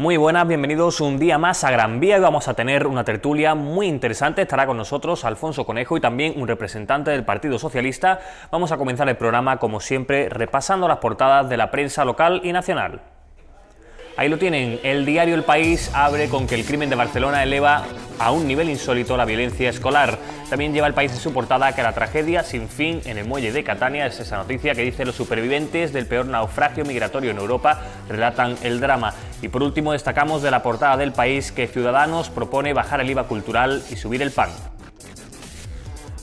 Muy buenas, bienvenidos un día más a Gran Vía y vamos a tener una tertulia muy interesante. Estará con nosotros Alfonso Conejo y también un representante del Partido Socialista. Vamos a comenzar el programa, como siempre, repasando las portadas de la prensa local y nacional. Ahí lo tienen, el diario El País abre con que el crimen de Barcelona eleva a un nivel insólito la violencia escolar. También lleva El País en su portada que la tragedia sin fin en el muelle de Catania es esa noticia que dice los supervivientes del peor naufragio migratorio en Europa relatan el drama. Y por último destacamos de la portada del País que Ciudadanos propone bajar el IVA cultural y subir el pan.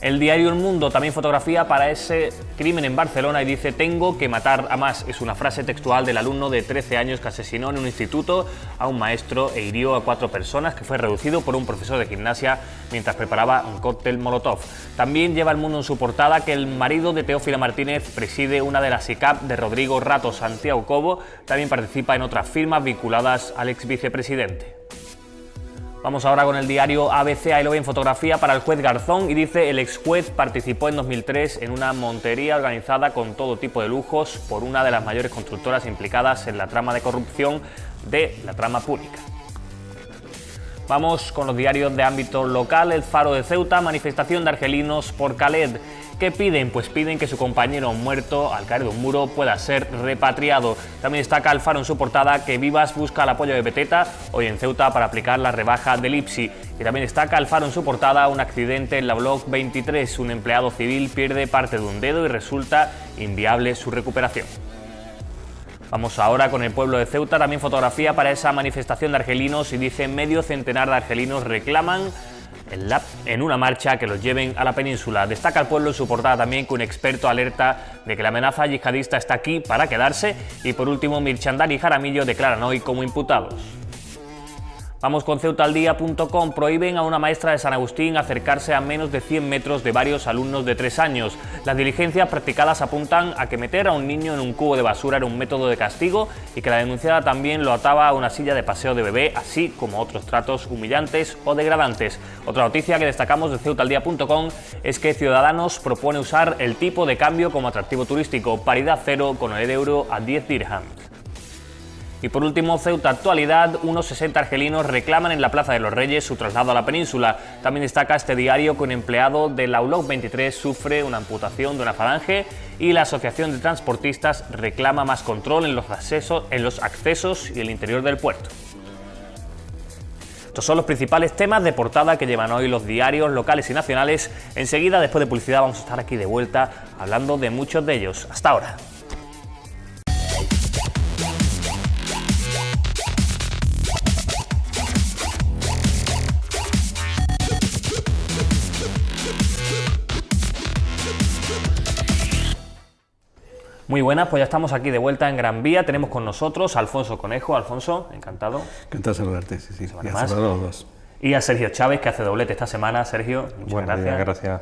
El diario El Mundo también fotografía para ese crimen en Barcelona y dice: tengo que matar a más. Es una frase textual del alumno de 13 años que asesinó en un instituto a un maestro e hirió a 4 personas, que fue reducido por un profesor de gimnasia mientras preparaba un cóctel molotov. También lleva El Mundo en su portada que el marido de Teófila Martínez preside una de las ICAP de Rodrigo Rato Santiago Cobo. También participa en otras firmas vinculadas al ex vicepresidente. Vamos ahora con el diario ABC, ahí lo ve en fotografía para el juez Garzón y dice: el ex juez participó en 2003 en una montería organizada con todo tipo de lujos por una de las mayores constructoras implicadas en la trama de corrupción de la trama pública. Vamos con los diarios de ámbito local. El Faro de Ceuta, manifestación de argelinos por Khaled. ¿Qué piden? Pues piden que su compañero muerto al caer de un muro pueda ser repatriado. También destaca el Faro en su portada que Vivas busca el apoyo de Beteta hoy en Ceuta para aplicar la rebaja del IPSI. Y también destaca el Faro en su portada un accidente en la Bloc 23. Un empleado civil pierde parte de un dedo y resulta inviable su recuperación. Vamos ahora con El Pueblo de Ceuta, también fotografía para esa manifestación de argelinos y dice: medio centenar de argelinos reclaman en una marcha que los lleven a la península. Destaca El Pueblo en su portada también que un experto alerta de que la amenaza yihadista está aquí para quedarse. Y por último, Mirchandar y Jaramillo declaran hoy como imputados. Vamos con ceutaldía.com. Prohíben a una maestra de San Agustín acercarse a menos de 100 metros de varios alumnos de 3 años. Las diligencias practicadas apuntan a que meter a un niño en un cubo de basura era un método de castigo y que la denunciada también lo ataba a una silla de paseo de bebé, así como otros tratos humillantes o degradantes. Otra noticia que destacamos de ceutaldía.com es que Ciudadanos propone usar el tipo de cambio como atractivo turístico, paridad cero con el euro a 10 dirhams. Y por último, Ceuta Actualidad, unos 60 argelinos reclaman en la Plaza de los Reyes su traslado a la península. También destaca este diario que un empleado de la ULOC 23 sufre una amputación de una falange y la Asociación de Transportistas reclama más control en los accesos y el interior del puerto. Estos son los principales temas de portada que llevan hoy los diarios locales y nacionales. Enseguida, después de publicidad, vamos a estar aquí de vuelta hablando de muchos de ellos. Hasta ahora. Muy buenas, pues ya estamos aquí de vuelta en Gran Vía. Tenemos con nosotros a Alfonso Conejo. Alfonso, encantado. Encantado de saludarte, sí. Y a saludar a los dos. Y a Sergio Chávez, que hace doblete esta semana. Sergio, muchas gracias. Gracias.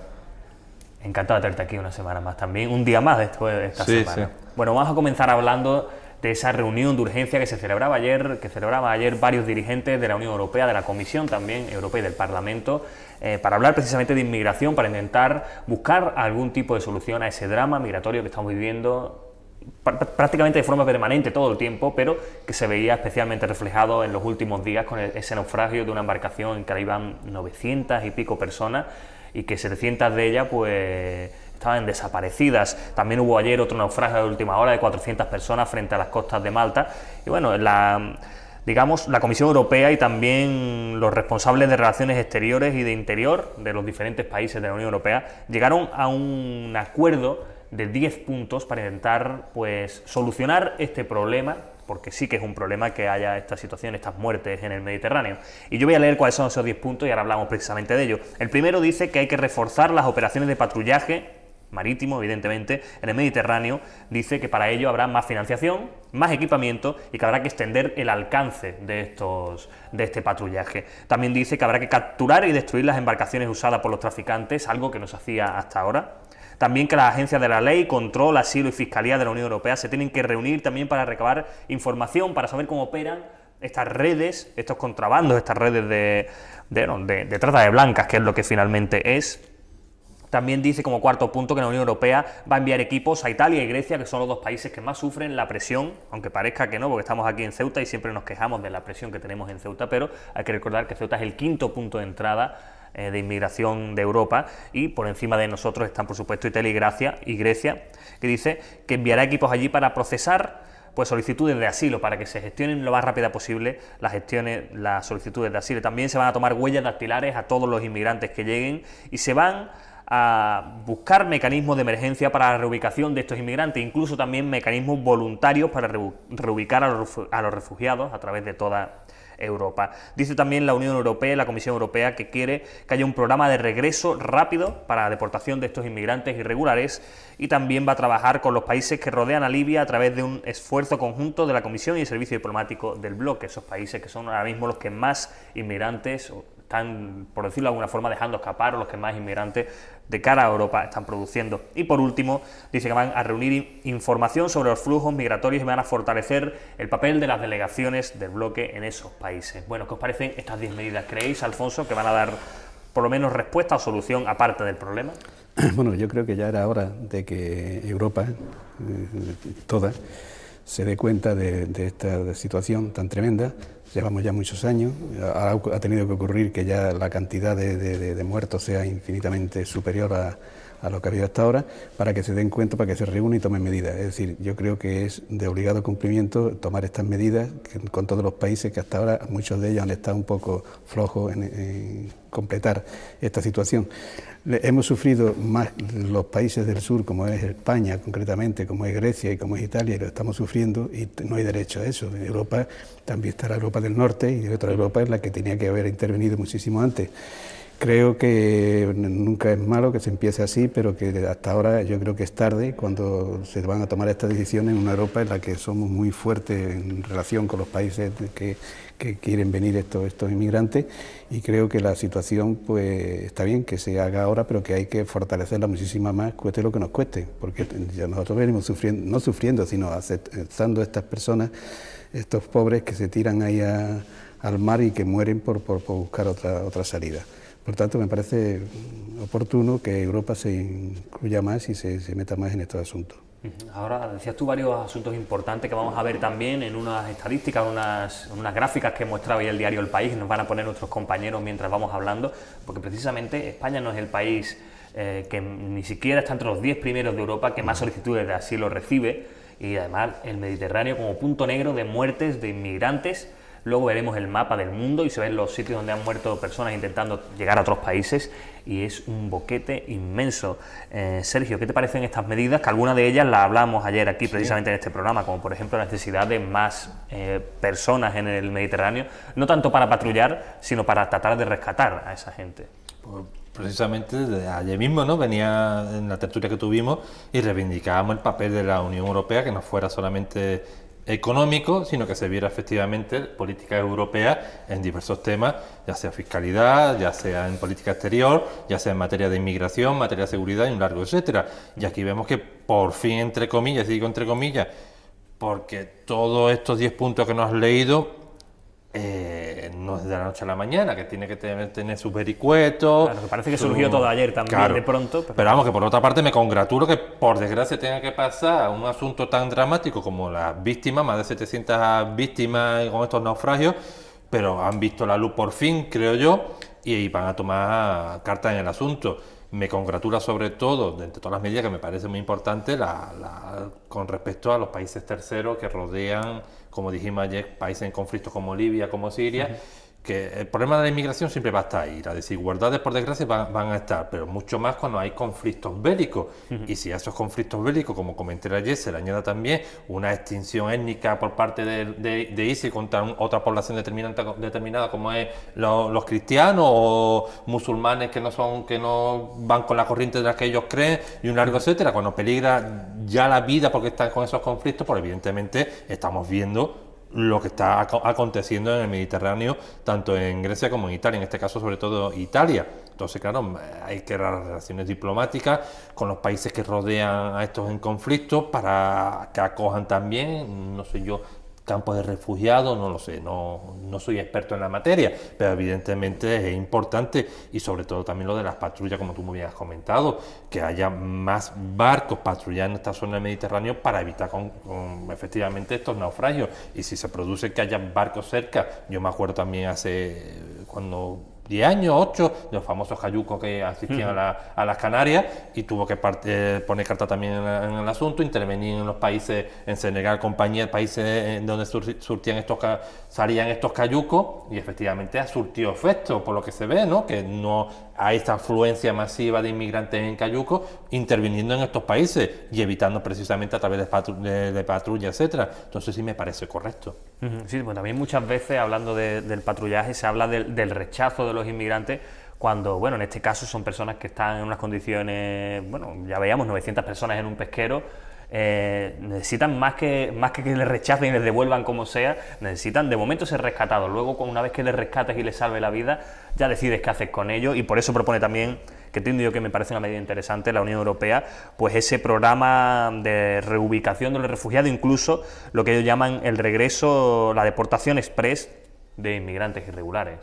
Encantado de tenerte aquí una semana más también. Un día más después de esta semana. Sí. Bueno, vamos a comenzar hablando de esa reunión de urgencia que se celebraba ayer varios dirigentes de la Unión Europea, de la Comisión también Europea y del Parlamento, para hablar precisamente de inmigración, para intentar buscar algún tipo de solución a ese drama migratorio que estamos viviendo prácticamente de forma permanente todo el tiempo, pero que se veía especialmente reflejado en los últimos días con ese naufragio de una embarcación en que iban 900 y pico personas y que 700 de ellas pues estaban desaparecidas. También hubo ayer otro naufragio de última hora de 400 personas frente a las costas de Malta. Y bueno, la Comisión Europea y también los responsables de relaciones exteriores y de interior de los diferentes países de la Unión Europea llegaron a un acuerdo de 10 puntos para intentar pues solucionar este problema, porque sí que es un problema que haya esta situación, estas muertes en el Mediterráneo. Y yo voy a leer cuáles son esos 10 puntos y ahora hablamos precisamente de ello. El primero dice que hay que reforzar las operaciones de patrullaje marítimo, evidentemente, en el Mediterráneo. Dice que para ello habrá más financiación, más equipamiento y que habrá que extender el alcance de este patrullaje. También dice que habrá que capturar y destruir las embarcaciones usadas por los traficantes, algo que no se hacía hasta ahora. También que las agencias de la ley, control, asilo y fiscalía de la Unión Europea se tienen que reunir también para recabar información, para saber cómo operan estas redes, estos contrabandos, estas redes de trata de blancas, que es lo que finalmente es. También dice como cuarto punto que la Unión Europea va a enviar equipos a Italia y Grecia, que son los dos países que más sufren la presión, aunque parezca que no, porque estamos aquí en Ceuta y siempre nos quejamos de la presión que tenemos en Ceuta, pero hay que recordar que Ceuta es el quinto punto de entrada de inmigración de Europa, y por encima de nosotros están, por supuesto, Italia y Grecia, que dice que enviará equipos allí para procesar pues solicitudes de asilo, para que se gestionen lo más rápida posible las solicitudes de asilo. También se van a tomar huellas dactilares a todos los inmigrantes que lleguen y se van a buscar mecanismos de emergencia para la reubicación de estos inmigrantes, incluso también mecanismos voluntarios para reubicar a los refugiados a través de toda Europa. Dice también la Unión Europea y la Comisión Europea que quiere que haya un programa de regreso rápido para la deportación de estos inmigrantes irregulares, y también va a trabajar con los países que rodean a Libia a través de un esfuerzo conjunto de la Comisión y el Servicio Diplomático del bloque, esos países que son ahora mismo los que más inmigrantes están, por decirlo de alguna forma, dejando escapar, o los que más inmigrantes de cara a Europa están produciendo. Y por último, dice que van a reunir información sobre los flujos migratorios y van a fortalecer el papel de las delegaciones del bloque en esos países. Bueno, ¿qué os parecen estas 10 medidas? ¿Creéis, Alfonso, que van a dar por lo menos respuesta o solución aparte del problema? Bueno, yo creo que ya era hora de que Europa, toda, se dé cuenta de esta situación tan tremenda. Llevamos ya muchos años, ha tenido que ocurrir que ya la cantidad de muertos sea infinitamente superior a lo que ha habido hasta ahora, para que se den cuenta, para que se reúnan y tomen medidas. Es decir, yo creo que es de obligado cumplimiento tomar estas medidas con todos los países que hasta ahora, muchos de ellos han estado un poco flojos en completar esta situación. Hemos sufrido más los países del sur, como es España concretamente, como es Grecia y como es Italia, y lo estamos sufriendo y no hay derecho a eso. En Europa también está la Europa del Norte, y otra Europa es la que tenía que haber intervenido muchísimo antes. Creo que nunca es malo que se empiece así, pero que hasta ahora yo creo que es tarde cuando se van a tomar estas decisiones en una Europa en la que somos muy fuertes en relación con los países que quieren venir estos inmigrantes, y creo que la situación pues está bien que se haga ahora, pero que hay que fortalecerla muchísimo más, cueste lo que nos cueste, porque ya nosotros venimos sufriendo, no sufriendo, sino aceptando a estas personas, estos pobres que se tiran ahí al mar y que mueren por buscar otra salida. Por tanto, me parece oportuno que Europa se incluya más y se meta más en estos asuntos. Ahora, decías tú varios asuntos importantes que vamos a ver también en unas estadísticas, unas gráficas que mostraba hoy el diario El País, que nos van a poner nuestros compañeros mientras vamos hablando, porque precisamente España no es el país que ni siquiera está entre los 10 primeros de Europa que más solicitudes de asilo recibe, y además el Mediterráneo como punto negro de muertes de inmigrantes. Luego veremos el mapa del mundo y se ven los sitios donde han muerto personas intentando llegar a otros países, y es un boquete inmenso. Sergio, ¿qué te parecen estas medidas? Que algunas de ellas las hablamos ayer aquí precisamente en este programa, como por ejemplo la necesidad de más personas en el Mediterráneo, no tanto para patrullar, sino para tratar de rescatar a esa gente. Pues precisamente desde ayer mismo, ¿no?, venía en la tertulia que tuvimos y reivindicábamos el papel de la Unión Europea, que no fuera solamente económico, sino que se viera efectivamente políticas europeas en diversos temas, ya sea fiscalidad, ya sea en política exterior, ya sea en materia de inmigración, materia de seguridad y un largo etcétera. Y aquí vemos que por fin, entre comillas, digo entre comillas, porque todos estos 10 puntos que nos has leído no es de la noche a la mañana, que tiene que tener sus vericuetos. Claro, que parece que surgió todo ayer también, claro, de pronto. Pero vamos, que por otra parte me congratulo que por desgracia tenga que pasar un asunto tan dramático como las víctimas, más de 700 víctimas con estos naufragios, pero han visto la luz por fin, creo yo, y van a tomar cartas en el asunto. Me congratula sobre todo, de entre todas las medidas que me parece muy importante, con respecto a los países terceros que rodean, como dijimos ayer, países en conflictos como Libia, como Siria, que el problema de la inmigración siempre va a estar ahí, las desigualdades por desgracia van a estar, pero mucho más cuando hay conflictos bélicos, y si a esos conflictos bélicos, como comenté ayer, se le añada también una extinción étnica por parte de ISIS contra otra población determinada como es los cristianos o musulmanes que no van con la corriente de la que ellos creen, y un largo etcétera, cuando peligra ya la vida porque están con esos conflictos, pues evidentemente estamos viendo lo que está aconteciendo en el Mediterráneo, tanto en Grecia como en Italia, en este caso sobre todo Italia. Entonces, claro, hay que crear relaciones diplomáticas con los países que rodean a estos en conflicto para que acojan también, no sé yo, campos de refugiados, no lo sé, no soy experto en la materia, pero evidentemente es importante, y sobre todo también lo de las patrullas, como tú muy bien has comentado, que haya más barcos patrullando esta zona del Mediterráneo para evitar efectivamente estos naufragios. Y si se produce que haya barcos cerca, yo me acuerdo también cuando 10 años, 8, de los famosos cayucos que asistían a las Canarias, y tuvo que poner carta también en el asunto, intervenir en los países, en Senegal, compañía, países donde salían estos cayucos, y efectivamente ha surtido efecto, por lo que se ve, ¿no? Que no hay esta afluencia masiva de inmigrantes en cayucos, interviniendo en estos países y evitando precisamente a través de patrulla, etcétera. Entonces sí me parece correcto. Sí, pues también muchas veces, hablando del patrullaje, se habla del rechazo de los inmigrantes, cuando, bueno, en este caso son personas que están en unas condiciones, bueno, ya veíamos 900 personas en un pesquero, necesitan más que les rechacen y les devuelvan como sea, necesitan de momento ser rescatados. Luego, una vez que les rescates y les salve la vida, ya decides qué haces con ellos, y por eso propone también, que entiendo yo que me parece una medida interesante, la Unión Europea, pues ese programa de reubicación de los refugiados, incluso lo que ellos llaman el regreso, la deportación express de inmigrantes irregulares.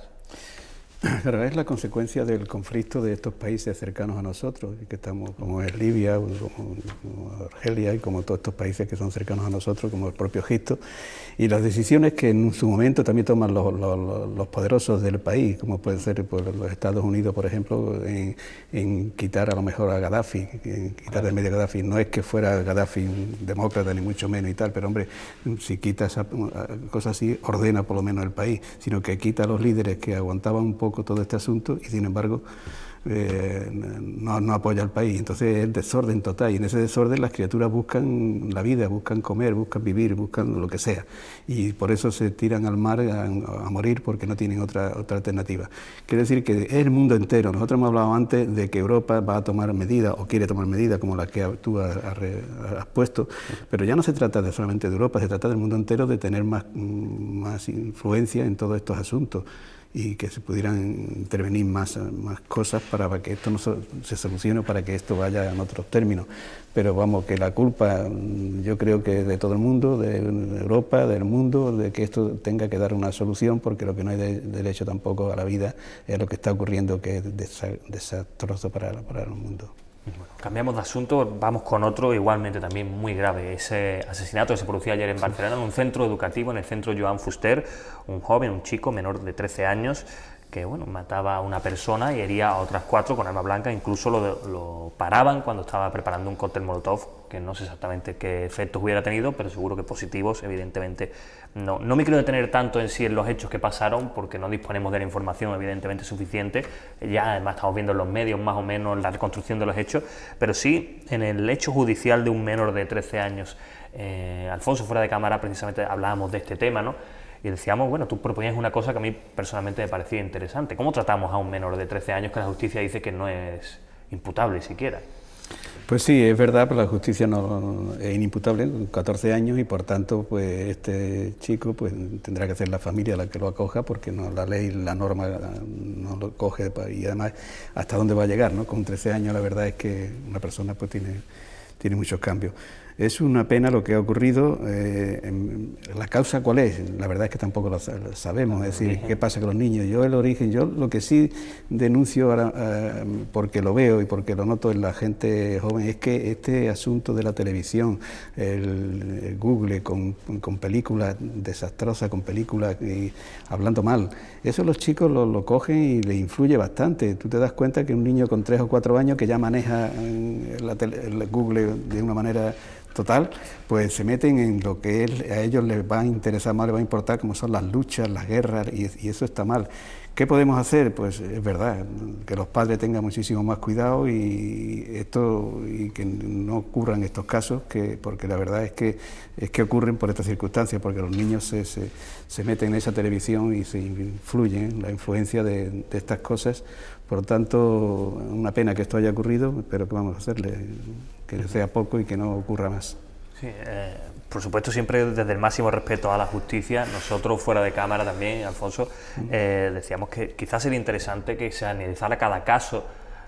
Claro, es la consecuencia del conflicto de estos países cercanos a nosotros, que estamos, como es Libia, como Argelia, y como todos estos países que son cercanos a nosotros, como el propio Egipto, y las decisiones que en su momento también toman los poderosos del país, como puede ser pues, los Estados Unidos, por ejemplo, en quitar a lo mejor a Gaddafi, quitar del medio a Gaddafi. No es que fuera Gaddafi un demócrata, ni mucho menos y tal, pero hombre, si quita esa cosa así, ordena por lo menos el país, sino que quita a los líderes que aguantaban un poco todo este asunto y sin embargo no apoya al país. Entonces es desorden total, y en ese desorden las criaturas buscan la vida, buscan comer, buscan vivir, buscan lo que sea, y por eso se tiran al mar a morir, porque no tienen otra alternativa. Quiere decir que es el mundo entero. Nosotros hemos hablado antes de que Europa va a tomar medidas o quiere tomar medidas como las que tú has puesto, pero ya no se trata solamente de Europa, se trata del mundo entero, de tener más influencia en todos estos asuntos, y que se pudieran intervenir más cosas para que esto no se solucione, para que esto vaya en otros términos. Pero vamos, que la culpa yo creo que es de todo el mundo, de Europa, del mundo, de que esto tenga que dar una solución, porque lo que no hay derecho tampoco a la vida es lo que está ocurriendo, que es desastroso para el mundo. Bueno, cambiamos de asunto, vamos con otro igualmente también muy grave, ese asesinato que se produjo ayer en Barcelona, en un centro educativo, en el centro Joan Fuster, un joven, un chico menor de 13 años, que bueno, mataba a una persona y hería a otras 4 con arma blanca, incluso lo paraban cuando estaba preparando un cóctel molotov, que no sé exactamente qué efectos hubiera tenido, pero seguro que positivos, evidentemente. No me quiero detener tanto en sí en los hechos que pasaron, porque no disponemos de la información evidentemente suficiente, ya además estamos viendo en los medios más o menos la reconstrucción de los hechos, pero sí en el hecho judicial de un menor de 13 años. Alfonso, fuera de cámara, precisamente hablábamos de este tema, ¿no? Y decíamos, bueno, tú proponías una cosa que a mí personalmente me parecía interesante. ¿Cómo tratamos a un menor de 13 años que la justicia dice que no es imputable siquiera? Pues sí, es verdad, pero la justicia no es inimputable, 14 años, y por tanto, pues este chico pues tendrá que ser la familia la que lo acoja, porque no, la ley, la norma no lo coge, y además hasta dónde va a llegar, ¿no? Con 13 años la verdad es que una persona pues tiene muchos cambios. Es una pena lo que ha ocurrido. ¿La causa cuál es? La verdad es que tampoco lo sabemos, es decir, qué pasa con los niños. Yo lo que sí denuncio ahora, porque lo veo y porque lo noto en la gente joven, es que este asunto de la televisión, el Google con películas desastrosas, con películas hablando mal, eso los chicos lo cogen y les influye bastante. Tú te das cuenta que un niño con 3 o 4 años que ya maneja el Google de una manera total, pues se meten en lo que a ellos les va a interesar más, les va a importar, como son las luchas, las guerras, y eso está mal. ¿Qué podemos hacer? Pues es verdad, que los padres tengan muchísimo más cuidado y que no ocurran estos casos, porque la verdad es que ocurren por estas circunstancias, porque los niños se meten en esa televisión y se influyen, la influencia de estas cosas. Por lo tanto, una pena que esto haya ocurrido, pero ¿qué vamos a hacerle? Que sea poco y que no ocurra más. Sí, por supuesto, siempre desde el máximo respeto a la justicia. Nosotros, fuera de cámara también, Alfonso, decíamos que quizás sería interesante que se analizara cada caso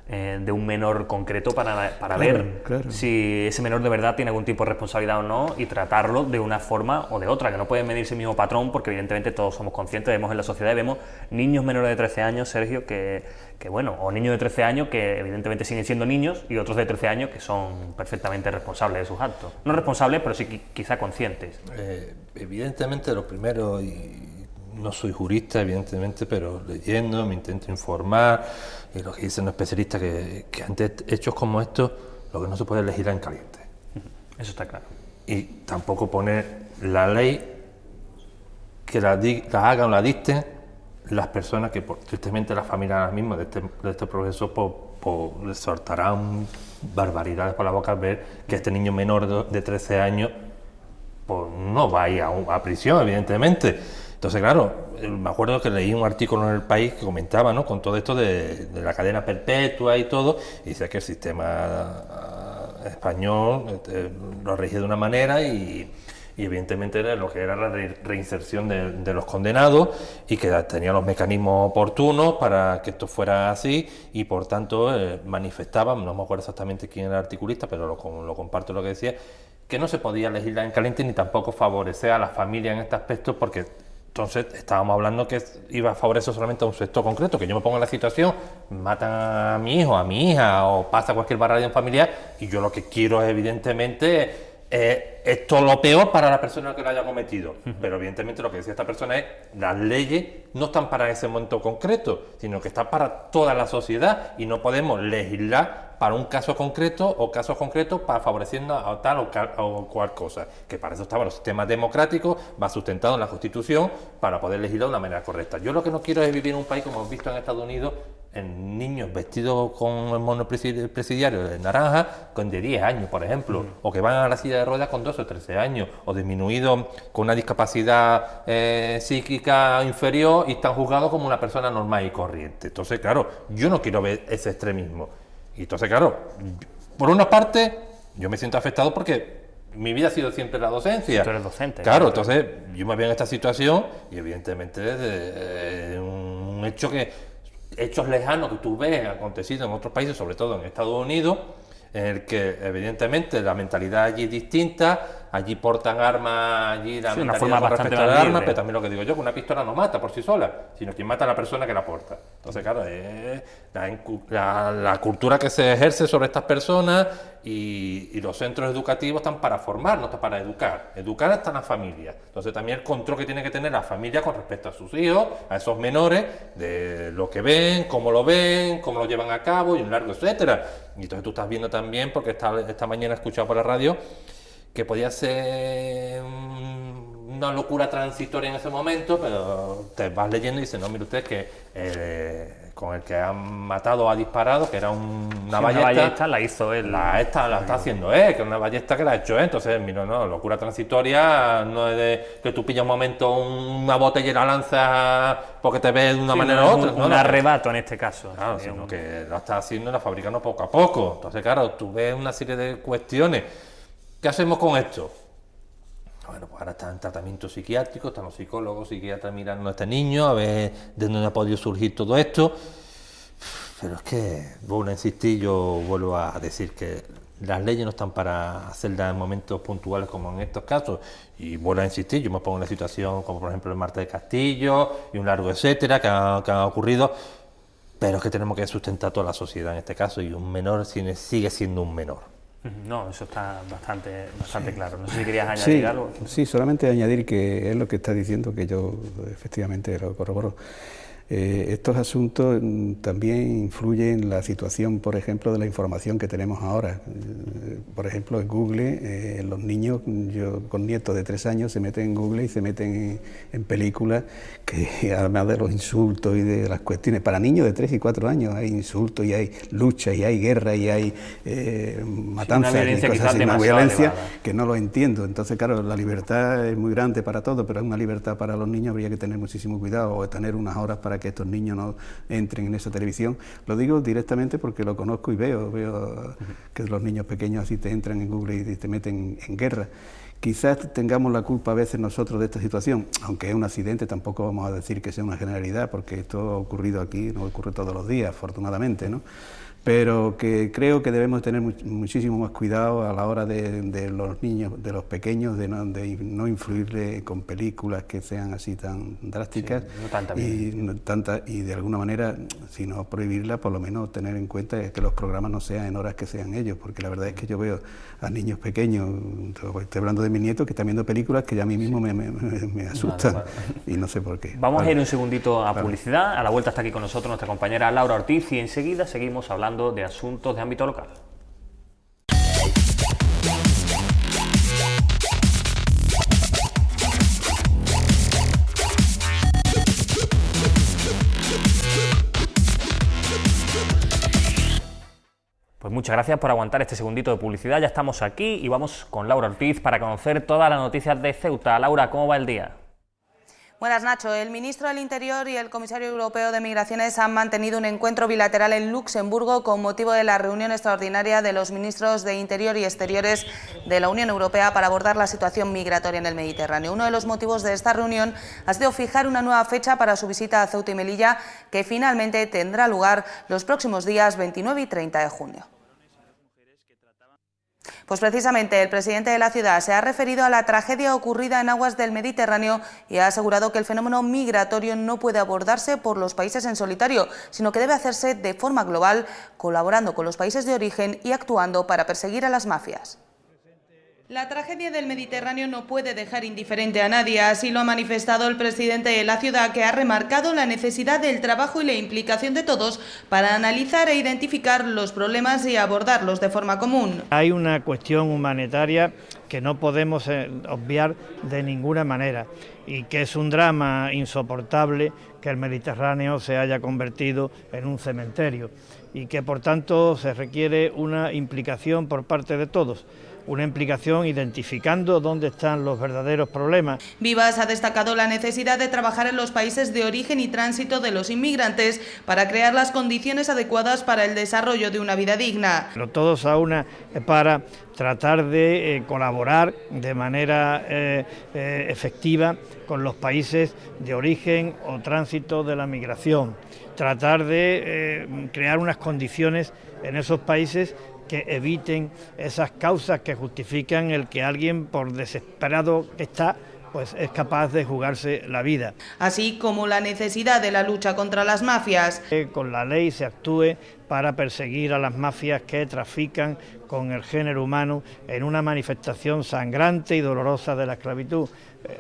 de un menor concreto para ver si ese menor de verdad tiene algún tipo de responsabilidad o no y tratarlo de una forma o de otra, que no puede medirse el mismo patrón, porque evidentemente todos somos conscientes, vemos en la sociedad, vemos niños menores de 13 años, Sergio, que bueno, o niños de 13 años que evidentemente siguen siendo niños, y otros de 13 años que son perfectamente responsables de sus actos. No responsables, pero sí quizá conscientes. Evidentemente lo primero, y no soy jurista evidentemente, pero leyendo me intento informar, y lo que dicen los especialistas que ante hechos como estos lo que no se puede es legislar en caliente. Eso está claro. Y tampoco poner la ley que la hagan o la dicten las personas que, tristemente, las familias ahora mismo de este proceso les soltarán barbaridades por la boca al ver que este niño menor de 13 años pues no va a ir a prisión, evidentemente. Entonces, claro, me acuerdo que leí un artículo en El País que comentaba, ¿no?, con todo esto de la cadena perpetua y todo, y decía que el sistema español lo regía de una manera y evidentemente era lo que era la reinserción de los condenados, y que tenía los mecanismos oportunos para que esto fuera así, y por tanto manifestaban, no me acuerdo exactamente quién era el articulista, pero lo comparto lo que decía, que no se podía legislar en caliente ni tampoco favorecer a las familias en este aspecto, porque entonces estábamos hablando que iba a favorecer solamente a un sector concreto, que yo me pongo en la situación, matan a mi hijo, a mi hija, o pasa cualquier barbaridad familiar, y yo lo que quiero es evidentemente esto lo peor para la persona que lo haya cometido. Pero evidentemente lo que decía esta persona es: las leyes no están para ese momento concreto, sino que están para toda la sociedad, y no podemos legislar para un caso concreto o casos concretos para favoreciendo a tal o cual cosa, que para eso estaban los sistemas democráticos, va sustentado en la Constitución, para poder legislar de una manera correcta. Yo lo que no quiero es vivir en un país como hemos visto en Estados Unidos, en niños vestidos con el mono presidiario de naranja, con de 10 años, por ejemplo, o que van a la silla de ruedas con 12 o 13 años, o disminuidos con una discapacidad psíquica inferior y están juzgados como una persona normal y corriente. Entonces, claro, yo no quiero ver ese extremismo. Y entonces, claro, por una parte, yo me siento afectado porque mi vida ha sido siempre la docencia. Tú eres docente. Claro, entonces yo me veo en esta situación y evidentemente es un hecho hechos lejanos que tú ves acontecidos en otros países, sobre todo en Estados Unidos, en el que evidentemente la mentalidad allí es distinta, allí portan armas, allí la mentalidad con respecto a las armas, pero también lo que digo yo, que una pistola no mata por sí sola, sino quien mata a la persona que la porta. Entonces, claro, es la cultura que se ejerce sobre estas personas, y los centros educativos están para formar, no están para educar. Educar está en la familia. Entonces también el control que tiene que tener la familia con respecto a sus hijos, a esos menores, de lo que ven, cómo lo llevan a cabo y un largo etcétera. Y entonces tú estás viendo también, porque esta mañana he escuchado por la radio, que podía ser una locura transitoria en ese momento, pero te vas leyendo y dices: no, mire usted que con el que han matado o ha disparado, que era una ballesta la hizo él. La está haciendo que es una ballesta que la ha hecho entonces, mira, no, locura transitoria no es de que tú pillas un momento una botella y la lanzas porque te ves de una manera u otra. Un arrebato en este caso. Claro, sino que lo está haciendo y la fabricando poco a poco. Entonces, claro, tú ves una serie de cuestiones. ¿Qué hacemos con esto? Bueno, pues ahora está en tratamiento psiquiátrico, están los psicólogos, psiquiatras mirando a este niño, a ver de dónde ha podido surgir todo esto. Pero es que, vuelvo a insistir, yo vuelvo a decir que las leyes no están para hacerlas en momentos puntuales como en estos casos. Y vuelvo a insistir, yo me pongo en una situación como por ejemplo el Martes de Castillo y un largo etcétera que han ocurrido, pero es que tenemos que sustentar toda la sociedad en este caso, y un menor sigue siendo un menor. No, eso está bastante claro. No sé si querías añadir algo. Sí, solamente añadir que es lo que está diciendo, que yo efectivamente lo corroboro. Estos asuntos también influyen en la situación, por ejemplo, de la información que tenemos ahora. Por ejemplo, en Google, los niños, yo con nietos de 3 años, se meten en Google y se meten en películas que, además de los insultos y de las cuestiones, para niños de 3 y 4 años hay insultos y hay lucha y hay guerra y hay matanzas y cosas así, una violencia que no lo entiendo. Entonces, claro, la libertad es muy grande para todos, pero es una libertad para los niños, habría que tener muchísimo cuidado, o tener unas horas para que estos niños no entren en esa televisión. Lo digo directamente porque lo conozco y veo que los niños pequeños así te entran en Google y te meten en guerra. Quizás tengamos la culpa a veces nosotros de esta situación, aunque es un accidente, tampoco vamos a decir que sea una generalidad, porque esto ha ocurrido aquí, no ocurre todos los días, afortunadamente, ¿no? pero que creo que debemos tener muchísimo más cuidado a la hora de los niños, de los pequeños, de no influirle con películas que sean así tan drásticas, sí, no tanta y de alguna manera, si no prohibirla, por lo menos tener en cuenta que los programas no sean en horas que sean ellos, porque la verdad es que yo veo a niños pequeños, estoy hablando de mis nietos, que están viendo películas que ya a mí mismo me asustan, y no sé por qué. Vamos a ir un segundito a publicidad. A la vuelta está aquí con nosotros nuestra compañera Laura Ortiz y enseguida seguimos hablando de asuntos de ámbito local. Pues muchas gracias por aguantar este segundito de publicidad. Ya estamos aquí y vamos con Laura Ortiz para conocer todas las noticias de Ceuta. Laura, ¿cómo va el día? Buenas, Nacho. El ministro del Interior y el comisario europeo de Migraciones han mantenido un encuentro bilateral en Luxemburgo con motivo de la reunión extraordinaria de los ministros de Interior y Exteriores de la Unión Europea para abordar la situación migratoria en el Mediterráneo. Uno de los motivos de esta reunión ha sido fijar una nueva fecha para su visita a Ceuta y Melilla, que finalmente tendrá lugar los próximos días 29 y 30 de junio. Pues precisamente el presidente de la ciudad se ha referido a la tragedia ocurrida en aguas del Mediterráneo y ha asegurado que el fenómeno migratorio no puede abordarse por los países en solitario, sino que debe hacerse de forma global, colaborando con los países de origen y actuando para perseguir a las mafias. La tragedia del Mediterráneo no puede dejar indiferente a nadie, así lo ha manifestado el presidente de la ciudad, que ha remarcado la necesidad del trabajo y la implicación de todos para analizar e identificar los problemas y abordarlos de forma común. Hay una cuestión humanitaria que no podemos obviar de ninguna manera y que es un drama insoportable que el Mediterráneo se haya convertido en un cementerio y que por tanto se requiere una implicación por parte de todos. Una implicación identificando dónde están los verdaderos problemas. Vivas ha destacado la necesidad de trabajar en los países de origen y tránsito de los inmigrantes para crear las condiciones adecuadas para el desarrollo de una vida digna. Pero todos a una para tratar de colaborar de manera efectiva con los países de origen o tránsito de la migración. Tratar de crear unas condiciones en esos países que eviten esas causas que justifican el que alguien, por desesperado que está, pues es capaz de jugarse la vida. Así como la necesidad de la lucha contra las mafias. Con la ley se actúe para perseguir a las mafias que trafican con el género humano en una manifestación sangrante y dolorosa de la esclavitud.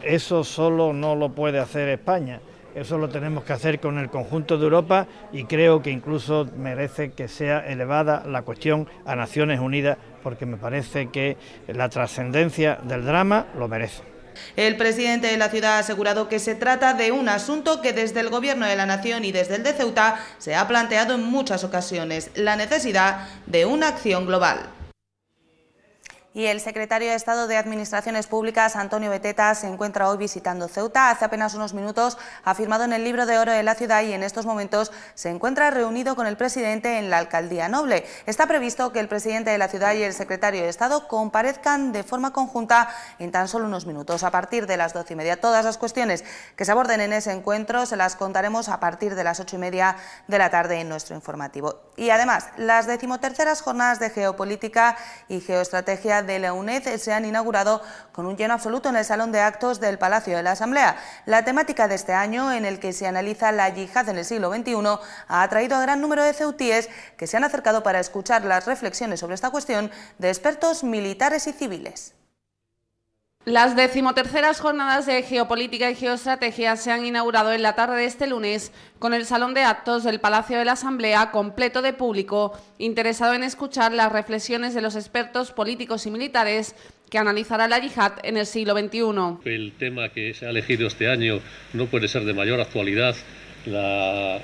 Eso solo no lo puede hacer España. Eso lo tenemos que hacer con el conjunto de Europa y creo que incluso merece que sea elevada la cuestión a Naciones Unidas, porque me parece que la trascendencia del drama lo merece. El presidente de la ciudad ha asegurado que se trata de un asunto que desde el Gobierno de la Nación y desde el de Ceuta se ha planteado en muchas ocasiones, la necesidad de una acción global. Y el secretario de Estado de Administraciones Públicas, Antonio Beteta, se encuentra hoy visitando Ceuta. Hace apenas unos minutos ha firmado en el Libro de Oro de la ciudad y en estos momentos se encuentra reunido con el presidente en la Alcaldía Noble. Está previsto que el presidente de la ciudad y el secretario de Estado comparezcan de forma conjunta en tan solo unos minutos, a partir de las 12:30. Todas las cuestiones que se aborden en ese encuentro se las contaremos a partir de las 8:30 de la tarde en nuestro informativo. Y además, las 13º jornadas de Geopolítica y Geoestrategia de la UNED se han inaugurado con un lleno absoluto en el Salón de Actos del Palacio de la Asamblea. La temática de este año, en el que se analiza la yihad en el siglo XXI, ha atraído a gran número de ceutíes que se han acercado para escuchar las reflexiones sobre esta cuestión de expertos militares y civiles. Las 13º jornadas de Geopolítica y Geoestrategia se han inaugurado en la tarde de este lunes con el Salón de Actos del Palacio de la Asamblea completo de público interesado en escuchar las reflexiones de los expertos políticos y militares que analizará la yihad en el siglo XXI. El tema que se ha elegido este año no puede ser de mayor actualidad. La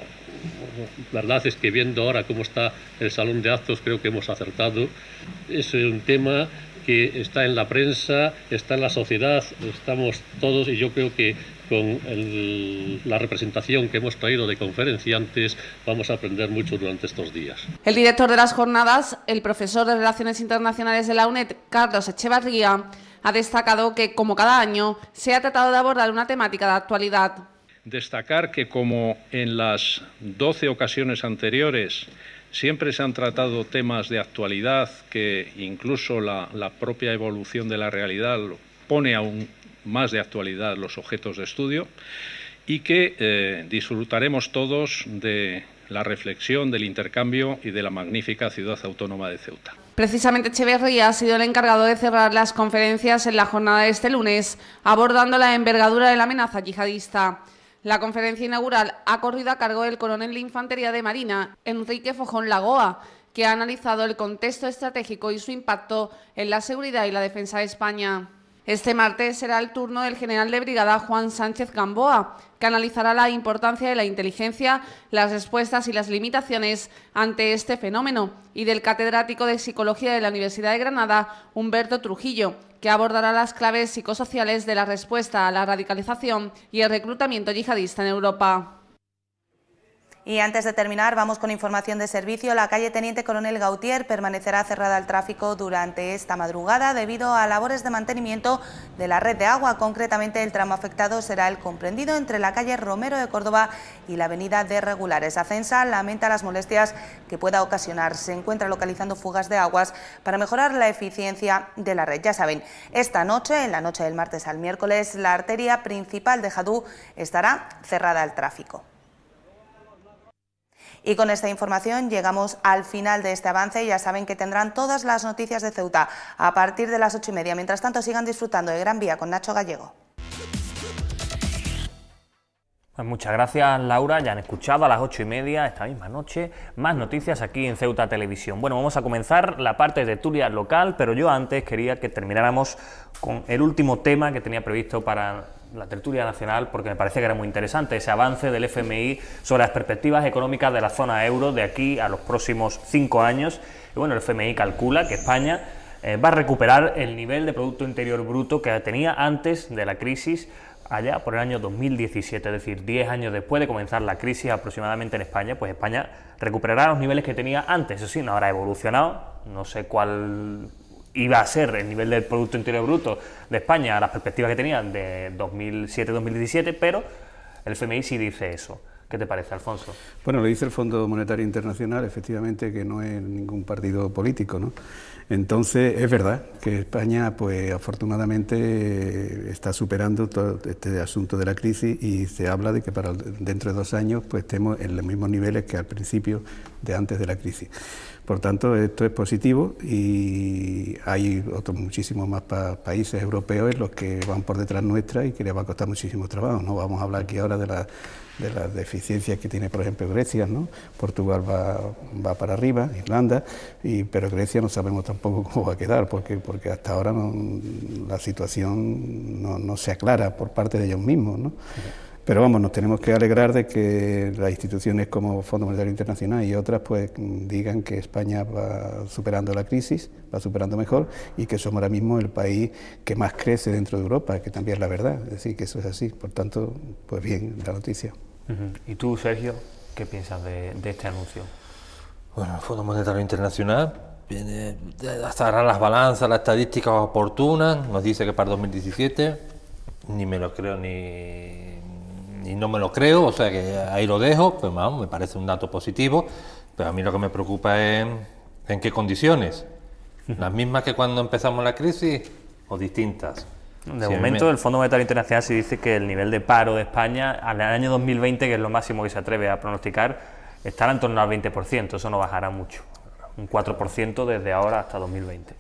verdad es que viendo ahora cómo está el Salón de Actos creo que hemos acertado. Es un tema que está en la prensa, está en la sociedad, estamos todos y yo creo que con la representación que hemos traído de conferenciantes vamos a aprender mucho durante estos días. El director de las jornadas, el profesor de Relaciones Internacionales de la UNED, Carlos Echevarría, ha destacado que, como cada año, se ha tratado de abordar una temática de actualidad. Destacar que, como en las 12 ocasiones anteriores, Siempre se han tratado temas de actualidad que incluso la propia evolución de la realidad pone aún más de actualidad los objetos de estudio y que disfrutaremos todos de la reflexión, del intercambio y de la magnífica ciudad autónoma de Ceuta. Precisamente Echeverría ha sido el encargado de cerrar las conferencias en la jornada de este lunes, abordando la envergadura de la amenaza yihadista. La conferencia inaugural ha corrido a cargo del coronel de Infantería de Marina, Enrique Fojón Lagoa, que ha analizado el contexto estratégico y su impacto en la seguridad y la defensa de España. Este martes será el turno del general de brigada Juan Sánchez Gamboa, que analizará la importancia de la inteligencia, las respuestas y las limitaciones ante este fenómeno, y del catedrático de Psicología de la Universidad de Granada, Humberto Trujillo, que abordará las claves psicosociales de la respuesta a la radicalización y el reclutamiento yihadista en Europa. Y antes de terminar, vamos con información de servicio. La calle Teniente Coronel Gautier permanecerá cerrada al tráfico durante esta madrugada debido a labores de mantenimiento de la red de agua. Concretamente, el tramo afectado será el comprendido entre la calle Romero de Córdoba y la avenida de Regulares. Acensa lamenta las molestias que pueda ocasionar. Se encuentra localizando fugas de aguas para mejorar la eficiencia de la red. Ya saben, esta noche, en la noche del martes al miércoles, la arteria principal de Jadú estará cerrada al tráfico. Y con esta información llegamos al final de este avance. Ya saben que tendrán todas las noticias de Ceuta a partir de las 8:30. Mientras tanto, sigan disfrutando de Gran Vía con Nacho Gallego. Pues muchas gracias, Laura. Ya han escuchado a las 8:30 esta misma noche más noticias aquí en Ceuta Televisión. Bueno, vamos a comenzar la parte de tertulia local, pero yo antes quería que termináramos con el último tema que tenía previsto para la tertulia nacional, porque me parece que era muy interesante ese avance del FMI sobre las perspectivas económicas de la zona euro de aquí a los próximos 5 años. Y bueno, el FMI calcula que España va a recuperar el nivel de Producto Interior Bruto que tenía antes de la crisis, allá por el año 2017, es decir, 10 años después de comenzar la crisis aproximadamente en España, pues España recuperará los niveles que tenía antes. Eso sí, no habrá evolucionado, no sé cuál iba a ser el nivel del Producto Interior Bruto de España a las perspectivas que tenían de 2007-2017, pero el FMI sí dice eso. ¿Qué te parece, Alfonso? Bueno, lo dice el Fondo Monetario Internacional, efectivamente, que no es ningún partido político, ¿no? Entonces, es verdad que España, pues afortunadamente, está superando todo este asunto de la crisis y se habla de que para dentro de 2 años pues estemos en los mismos niveles que al principio de antes de la crisis. Por tanto, esto es positivo y hay otros muchísimos más países europeos en los que van por detrás nuestra y que les va a costar muchísimo trabajo. No vamos a hablar aquí ahora de las deficiencias que tiene, por ejemplo, Grecia, ¿no? Portugal va para arriba, Irlanda, pero Grecia no sabemos tampoco cómo va a quedar, porque hasta ahora la situación no se aclara por parte de ellos mismos, ¿no? Pero vamos, nos tenemos que alegrar de que las instituciones como Fondo Monetario Internacional y otras pues digan que España va superando la crisis, va superando mejor y que somos ahora mismo el país que más crece dentro de Europa, que también es la verdad, es decir, que eso es así. Por tanto, pues bien, la noticia. ¿Y tú, Sergio, qué piensas de este anuncio? Bueno, el Fondo Monetario Internacional viene hasta ahora las balanzas, las estadísticas oportunas, nos dice que para 2017 ni me lo creo ni no me lo creo, o sea que ahí lo dejo, pues vamos, me parece un dato positivo, pero a mí lo que me preocupa es en qué condiciones, las mismas que cuando empezamos la crisis o distintas. De momento el Fondo Monetario Internacional sí dice que el nivel de paro de España al año 2020, que es lo máximo que se atreve a pronosticar, estará en torno al 20%, eso no bajará mucho, un 4% desde ahora hasta 2020.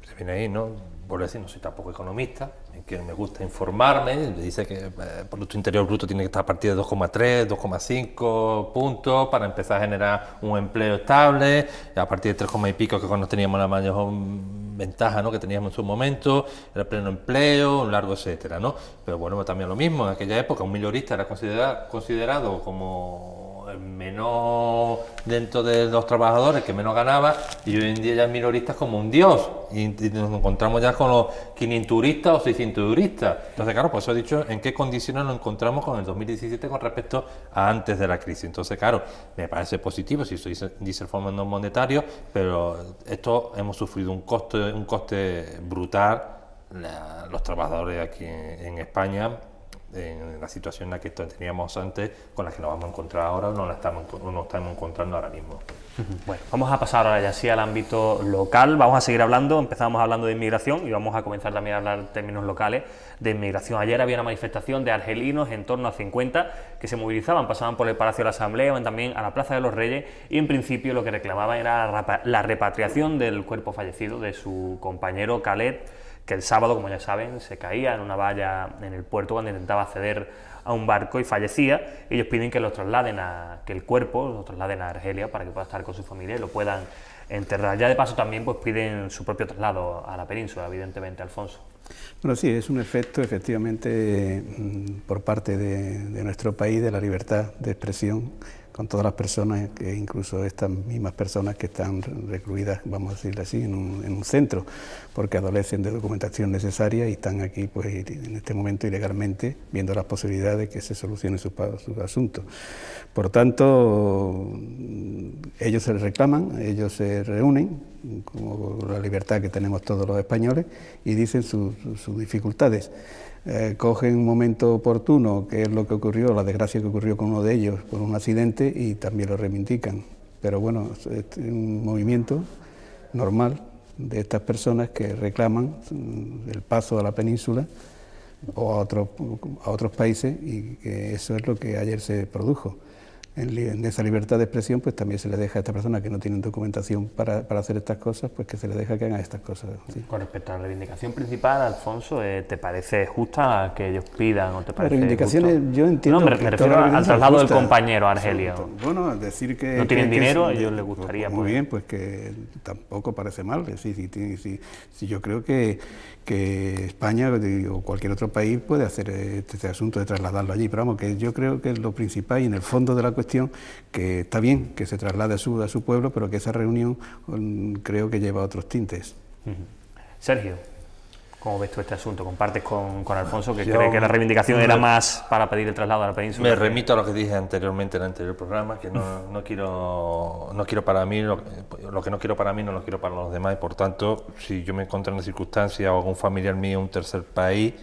Se viene ahí, ¿no? Por decir, no soy tampoco economista, que me gusta informarme, dice que el Producto Interior Bruto tiene que estar a partir de 2,3, 2,5 puntos para empezar a generar un empleo estable, a partir de 3, y pico, que cuando teníamos la mayor ventaja, ¿no?, que teníamos en su momento, el pleno empleo, un largo etcétera, ¿no? Pero bueno, también lo mismo, en aquella época un minorista era considerado como el menor dentro de los trabajadores, que menos ganaba, y hoy en día ya el minorista es como un dios, y nos encontramos ya con los 500 o 600 euristas. Entonces, claro, por eso he dicho en qué condiciones nos encontramos con el 2017 con respecto a antes de la crisis. Entonces, claro, me parece positivo, si eso dice el Fondo Monetario, pero esto hemos sufrido un coste brutal, los trabajadores aquí en España, en la situación en la que teníamos antes, con la que nos vamos a encontrar ahora o no estamos encontrando ahora mismo. Bueno, vamos a pasar ahora ya sí al ámbito local, vamos a seguir hablando, empezamos hablando de inmigración y vamos a comenzar también a hablar en términos locales de inmigración. Ayer había una manifestación de argelinos, en torno a 50, que se movilizaban, pasaban por el Palacio de la Asamblea, iban también a la Plaza de los Reyes y en principio lo que reclamaban era la repatriación del cuerpo fallecido de su compañero Khaled, que el sábado, como ya saben, se caía en una valla en el puerto cuando intentaba acceder a un barco y fallecía. Ellos piden que que el cuerpo lo trasladen a Argelia para que pueda estar con su familia y lo puedan enterrar. Ya de paso también pues piden su propio traslado a la península, evidentemente, Alfonso. Bueno, sí, es un efecto efectivamente por parte de nuestro país de la libertad de expresión, con todas las personas, que incluso estas mismas personas que están recluidas, vamos a decirlo así, en un centro, porque adolecen de documentación necesaria y están aquí pues en este momento ilegalmente, viendo las posibilidades de que se solucione su asunto. Por tanto, ellos se reclaman, ellos se reúnen, como la libertad que tenemos todos los españoles, y dicen sus dificultades. Cogen un momento oportuno, que es lo que ocurrió, la desgracia que ocurrió con uno de ellos por un accidente, y también lo reivindican. Pero bueno, es un movimiento normal de estas personas que reclaman el paso a la península o a otros países, y que eso es lo que ayer se produjo. En esa libertad de expresión, pues también se le deja a estas personas que no tienen documentación para hacer estas cosas, pues que se les deja que hagan estas cosas. ¿Sí? Con respecto a la reivindicación principal, Alfonso, ¿te parece justa que ellos pidan o te parece las reivindicaciones, justo? yo entiendo... No, me refiero al traslado del compañero a Argelia. Bueno, decir que... No tienen dinero, a ellos les gustaría... Muy bien, pues que tampoco parece mal. Sí, yo creo que España o cualquier otro país puede hacer este asunto de trasladarlo allí, pero vamos, que yo creo que es lo principal y en el fondo de la cuestión, que está bien que se traslade a su pueblo, pero que esa reunión creo que lleva otros tintes. Sergio, ¿cómo ves tú este asunto? ¿Compartes con Alfonso, que cree que la reivindicación era más para pedir el traslado a la península? Me remito a lo que dije anteriormente en el anterior programa, que no quiero para mí, lo que no quiero para mí no lo quiero para los demás, y por tanto, si yo me encuentro en la circunstancia o algún familiar mío en un tercer país,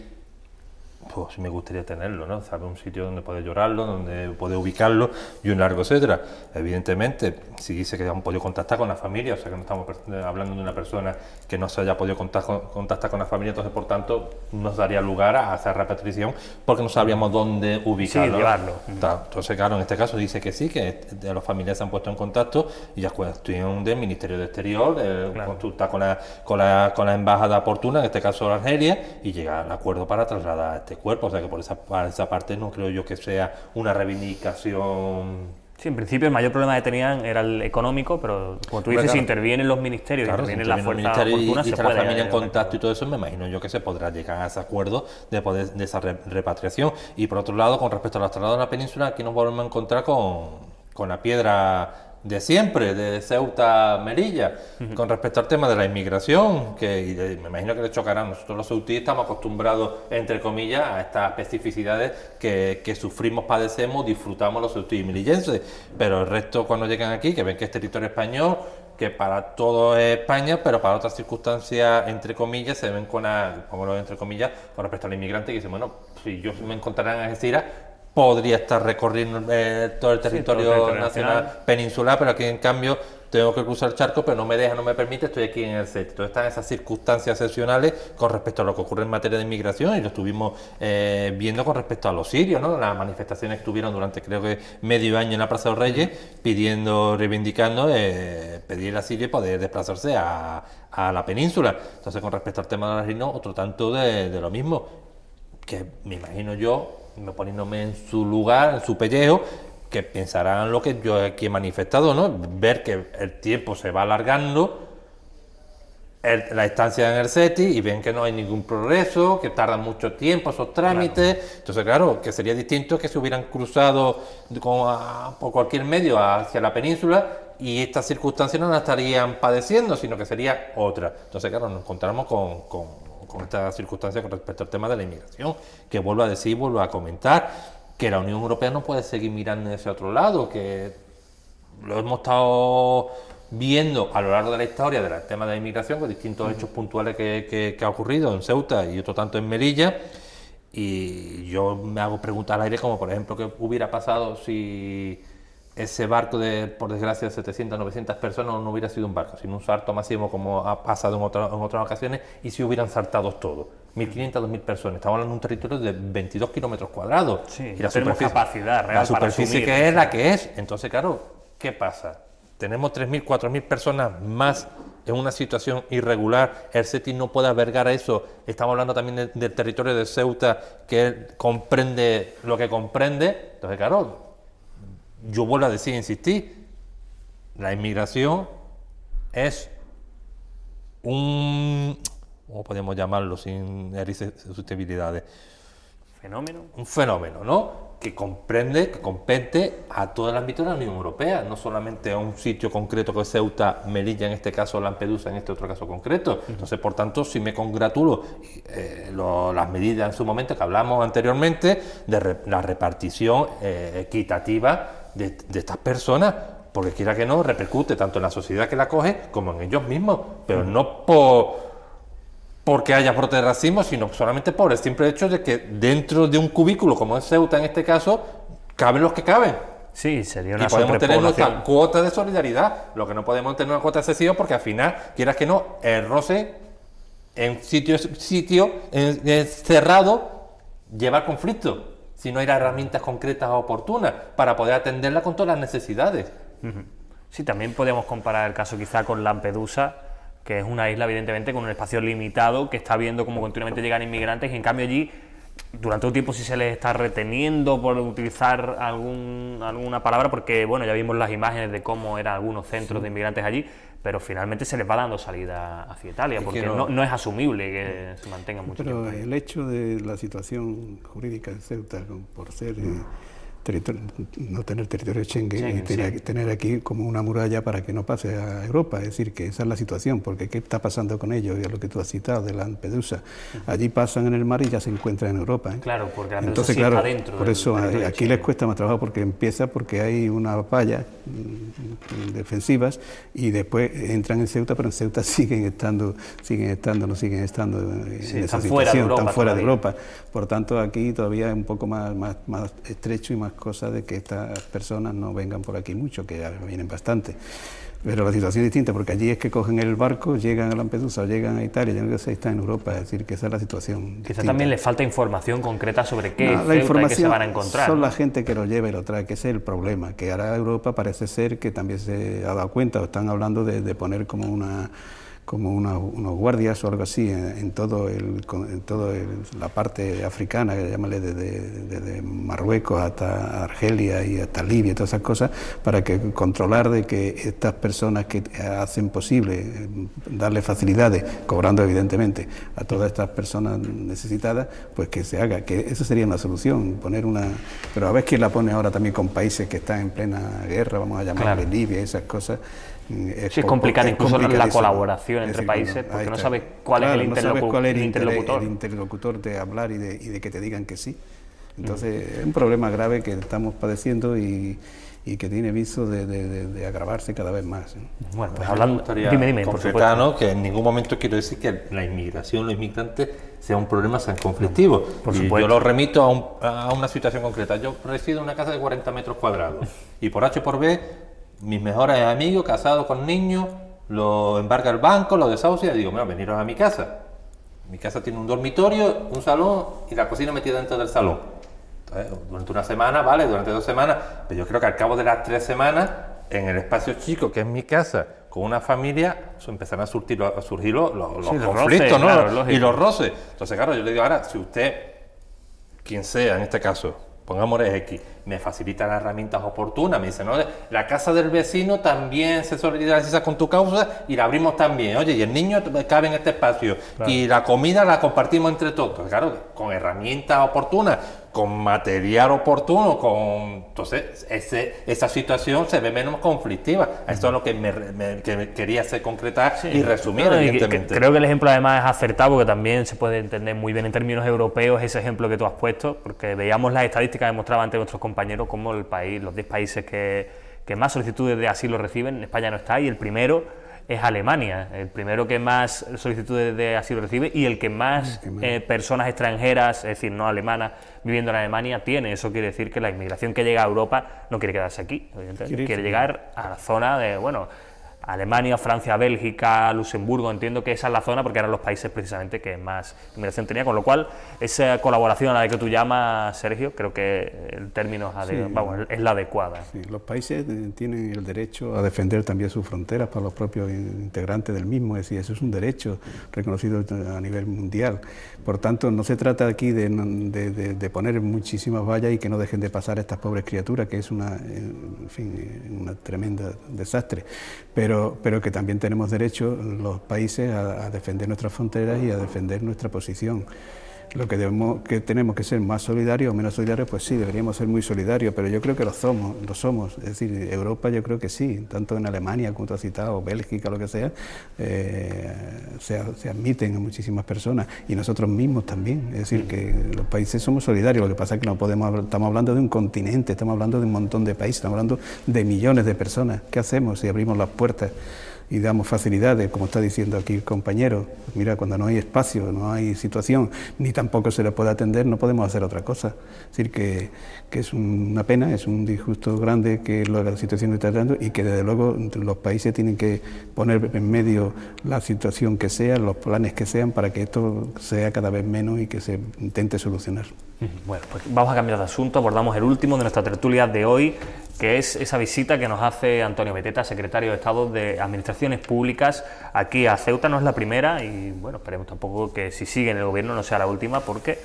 pues me gustaría tenerlo, ¿no? Saber un sitio donde poder llorarlo, donde poder ubicarlo y un largo etcétera. Evidentemente, si dice que han podido contactar con la familia, o sea que no estamos hablando de una persona que no se haya podido contactar con la familia, entonces por tanto nos daría lugar a hacer repatriación porque no sabríamos dónde ubicarlo. Sí, llevarlo. Entonces, claro, en este caso dice que sí, que los familiares se han puesto en contacto y ya es cuestión del Ministerio de Exterior, consultar con la embajada oportuna, en este caso la Argelia, y llegar al acuerdo para trasladar este cuerpo. O sea que por esa parte no creo yo que sea una reivindicación. Sí, en principio el mayor problema que tenían era el económico, pero como tú dices, si intervienen los ministerios, intervienen las fuerzas oportunas, se puede... la familia en contacto y todo eso, me imagino yo que se podrá llegar a ese acuerdo de esa repatriación. Y por otro lado, con respecto a los traslados en la península, aquí nos volvemos a encontrar con la piedra de siempre, de Ceuta, Melilla, con respecto al tema de la inmigración, que me imagino que le chocarán. Nosotros los ceutíes estamos acostumbrados, entre comillas, a estas especificidades que sufrimos, padecemos, disfrutamos los ceutíes y melillenses, pero el resto, cuando llegan aquí, que ven que es territorio español, que para todo es España, pero para otras circunstancias, entre comillas, se ven entre comillas, con respecto al inmigrante, que dicen, bueno, si yo me encontrarán en Algeciras, podría estar recorriendo todo el territorio nacional peninsular, pero aquí en cambio tengo que cruzar el charco, pero no me deja, no me permite, estoy aquí en el CETI. Entonces están esas circunstancias excepcionales con respecto a lo que ocurre en materia de inmigración, y lo estuvimos viendo con respecto a los sirios, ¿no? Las manifestaciones que tuvieron durante creo que medio año en la Plaza de los Reyes, reivindicando pedir el asilo y poder desplazarse a la península. Entonces, con respecto al tema del asilo, otro tanto de lo mismo, que me imagino yo, poniéndome en su lugar, en su pellejo, que pensarán lo que yo aquí he manifestado, ¿no? Ver que el tiempo se va alargando, la estancia en el CETI, y ven que no hay ningún progreso, que tardan mucho tiempo esos trámites. Claro. Entonces, claro, que sería distinto que se hubieran cruzado por cualquier medio hacia la península y estas circunstancias no las estarían padeciendo, sino que sería otra. Entonces, claro, nos encontramos con esta circunstancia con respecto al tema de la inmigración, que vuelvo a decir, vuelvo a comentar, que la Unión Europea no puede seguir mirando hacia otro lado, que lo hemos estado viendo a lo largo de la historia del tema de la inmigración, con distintos hechos puntuales que ha ocurrido en Ceuta y otro tanto en Melilla, Y yo me hago preguntas al aire como, por ejemplo, ¿qué hubiera pasado si ese barco de, por desgracia, de 700, 900 personas no hubiera sido un barco, sino un salto masivo como ha pasado en otras ocasiones, y si hubieran saltado todos? 1.500, 2.000 personas. Estamos hablando de un territorio de 22 kilómetros cuadrados. Sí, y la tenemos superficie, capacidad real la superficie para asumir, que es la que es. Entonces, claro, ¿qué pasa? Tenemos 3.000, 4.000 personas más en una situación irregular. El CETI no puede albergar a eso. Estamos hablando también del territorio de Ceuta, que él comprende lo que comprende. Entonces, claro, yo vuelvo a decir, insistir, la inmigración es un, ¿cómo podemos llamarlo sin herir susceptibilidades? ¿Fenómeno? Un fenómeno, ¿no? Que comprende, que compete a todo el ámbito de la Unión Europea, no solamente a un sitio concreto que es Ceuta, Melilla, en este caso Lampedusa, en este otro caso concreto. Entonces, por tanto, sí me congratulo las medidas en su momento que hablamos anteriormente de la repartición equitativa de estas personas, porque quiera que no, repercute tanto en la sociedad que la coge como en ellos mismos, pero no porque haya brote de racismo, sino solamente por el simple hecho de que dentro de un cubículo, como es Ceuta en este caso, caben los que caben. Sí, sería una y podemos tener nuestra sobrepoblación. cuota de solidaridad, lo que no podemos tener una cuota excesiva, porque al final, quieras que no, el roce en sitio cerrado lleva al conflicto, si no hay herramientas concretas o oportunas para poder atenderla con todas las necesidades. Sí, también podríamos comparar el caso quizá con Lampedusa, que es una isla evidentemente con un espacio limitado, que está viendo cómo continuamente llegan inmigrantes, y en cambio allí durante un tiempo sí se les está reteniendo, por utilizar alguna palabra, porque bueno, ya vimos las imágenes de cómo eran algunos centros de inmigrantes allí, pero finalmente se les va dando salida hacia Italia, porque no es asumible que se mantenga mucho tiempo. Pero el hecho de la situación jurídica de Ceuta, por ser no tener territorio Schengen y tener aquí como una muralla para que no pase a Europa, es decir, que esa es la situación, porque ¿qué está pasando con ellos? Y es lo que tú has citado de Lampedusa. Allí pasan en el mar y ya se encuentran en Europa. Claro, porque Lampedusa entonces, sí claro, está dentro. Por eso aquí les cuesta más trabajo, porque hay una valla defensivas, y después entran en Ceuta, pero en Ceuta siguen estando en esa situación, están fuera de Europa. Por tanto, aquí todavía es un poco más estrecho y más cosa de que estas personas no vengan por aquí mucho, que ya vienen bastante. Pero la situación es distinta, porque allí es que cogen el barco, llegan a Lampedusa o llegan a Italia, ya no sé, están en Europa, es decir, que esa es la situación. Quizás también les falta información concreta sobre qué la información que se van a encontrar. Son la gente que lo lleva y lo trae, que ese es el problema, que ahora Europa parece ser que también se ha dado cuenta, o están hablando de poner como unos guardias o algo así en todo la parte africana, que llámale desde Marruecos hasta Argelia y hasta Libia y todas esas cosas, para que controlar de que estas personas que hacen posible darle facilidades, cobrando evidentemente a todas estas personas necesitadas, pues que se haga, que esa sería una solución, pero a ver quién la pone ahora también con países que están en plena guerra, vamos a llamarle Libia y esas cosas. Es complicado incluso la colaboración entre países, porque no sabes cuál es el interlocutor. El interlocutor de hablar y de que te digan que sí. Entonces es un problema grave que estamos padeciendo y que tiene viso de agravarse cada vez más. Bueno, pues hablando, dime, por supuesto, ¿no? Que en ningún momento quiero decir que la inmigración, los inmigrantes, sea un problema tan conflictivo. Por supuesto. Yo lo remito a una situación concreta. Yo resido en una casa de 40 metros cuadrados y por H por B, mis mejores amigos, casados con niños, lo embarga el banco, lo desahucia y digo, bueno, veniros a mi casa. Mi casa tiene un dormitorio, un salón y la cocina metida dentro del salón. Entonces, durante una semana, vale, durante 2 semanas, pero yo creo que al cabo de las 3 semanas, en el espacio chico que es mi casa, con una familia, empezarán a surgir los conflictos, roces, ¿no? Claro, y los roces. Entonces, claro, yo le digo, ahora, si usted, quien sea en este caso, pongámosle X, me facilita las herramientas oportunas, me dice, no, la casa del vecino también se solidariza con tu causa y la abrimos también, oye, y el niño cabe en este espacio, claro, y la comida la compartimos entre todos, claro, con herramientas oportunas, con material oportuno, entonces esa situación se ve menos conflictiva. Esto es lo que quería hacer concretar y resumir, evidentemente. Creo que el ejemplo además es acertado, porque también se puede entender muy bien en términos europeos ese ejemplo que tú has puesto, porque veíamos las estadísticas que demostraban ante nuestros compañeros cómo los 10 países que más solicitudes de asilo reciben, España no está, y el primero es Alemania, el primero que más solicitudes de asilo recibe y el que más personas extranjeras, es decir, no alemanas, viviendo en Alemania tiene. Eso quiere decir que la inmigración que llega a Europa no quiere quedarse aquí, evidentemente, quiere llegar a la zona de, bueno, Alemania, Francia, Bélgica, Luxemburgo. Entiendo que esa es la zona porque eran los países precisamente que más inmigración tenía, con lo cual esa colaboración a la que tú llamas, Sergio, creo que el término es la adecuada. Sí, los países tienen el derecho a defender también sus fronteras para los propios integrantes del mismo, es decir, eso es un derecho reconocido a nivel mundial. Por tanto, no se trata aquí de poner muchísimas vallas y que no dejen de pasar a estas pobres criaturas, que es una tremenda desastre. Pero que también tenemos derecho los países a defender nuestras fronteras y a defender nuestra posición. Lo que tenemos que ser más solidarios o menos solidarios, pues sí, deberíamos ser muy solidarios, pero yo creo que lo somos. Es decir, Europa yo creo que sí, tanto en Alemania, como tú has citado, Bélgica, lo que sea, se admiten a muchísimas personas y nosotros mismos también. Es decir, que los países somos solidarios, lo que pasa es que estamos hablando de un continente, estamos hablando de un montón de países, estamos hablando de millones de personas. ¿Qué hacemos si abrimos las puertas y damos facilidades, como está diciendo aquí el compañero? Mira, cuando no hay espacio, no hay situación, ni tampoco se le puede atender, no podemos hacer otra cosa. Es decir, que es una pena, es un disgusto grande que la situación está dando y que desde luego los países tienen que poner en medio la situación que sea, los planes que sean, para que esto sea cada vez menos y que se intente solucionar. Bueno, pues vamos a cambiar de asunto, abordamos el último de nuestra tertulia de hoy, que es esa visita que nos hace Antonio Beteta, secretario de Estado de Administraciones Públicas, aquí a Ceuta. No es la primera y, bueno, esperemos tampoco que si sigue en el gobierno no sea la última, porque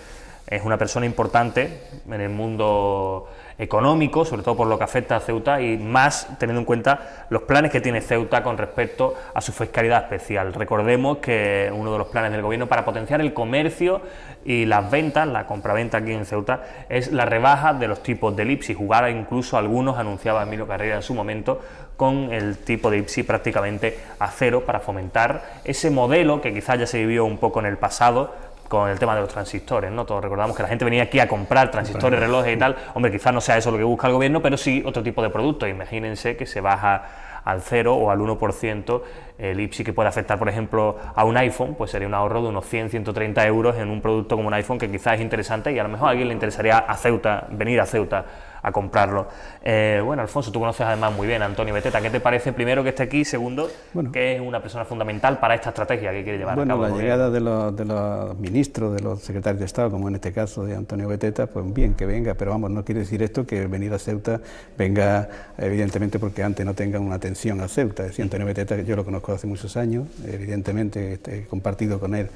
es una persona importante en el mundo económico, sobre todo por lo que afecta a Ceuta y más teniendo en cuenta los planes que tiene Ceuta con respecto a su fiscalidad especial. Recordemos que uno de los planes del gobierno para potenciar el comercio y las ventas, la compraventa aquí en Ceuta, es la rebaja de los tipos del IPSI. Jugar incluso algunos, anunciaba Emilio Carrera en su momento, con el tipo de IPSI prácticamente a cero para fomentar ese modelo que quizás ya se vivió un poco en el pasado con el tema de los transistores, ¿no? Todos recordamos que la gente venía aquí a comprar transistores, relojes y tal. Hombre, quizás no sea eso lo que busca el gobierno, pero sí otro tipo de productos. Imagínense que se baja al 0 o al 1% el IPSI, que puede afectar, por ejemplo, a un iPhone, pues sería un ahorro de unos 100, 130 euros en un producto como un iPhone, que quizás es interesante y a lo mejor a alguien le interesaría a Ceuta, venir a Ceuta a comprarlo. Bueno, Alfonso, tú conoces además muy bien a Antonio Beteta. ¿Qué te parece, primero, que esté aquí? Segundo, que es una persona fundamental para esta estrategia que quiere llevar a cabo? Bueno, la llegada de los ministros, de los secretarios de Estado, como en este caso de Antonio Beteta, pues bien, que venga, pero vamos, no quiere decir esto que venir a Ceuta venga, evidentemente, porque antes no tengan una atención a Ceuta. Es decir, Antonio Beteta, yo lo conozco hace muchos años, evidentemente he compartido con él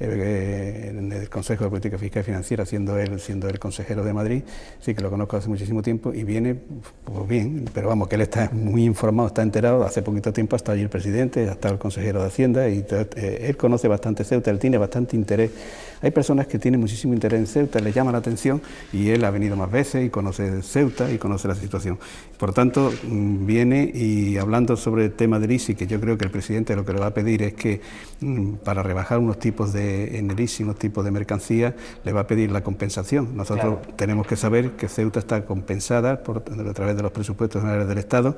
en el Consejo de Política Fiscal y Financiera, siendo él consejero de Madrid. Sí que lo conozco hace muchísimo tiempo y viene pues bien, pero vamos, que él está muy informado, está enterado. Hace poquito tiempo hasta allí el presidente, hasta el consejero de Hacienda, y él conoce bastante Ceuta, él tiene bastante interés. Hay personas que tienen muchísimo interés en Ceuta, le llama la atención, y él ha venido más veces y conoce Ceuta y conoce la situación. Por tanto, viene, y hablando sobre el tema del ISI, que yo creo que el presidente lo que le va a pedir es que para rebajar unos tipos en el ISI, unos tipos de mercancías, le va a pedir la compensación. Nosotros tenemos que saber que Ceuta está compensada a través de los presupuestos generales del Estado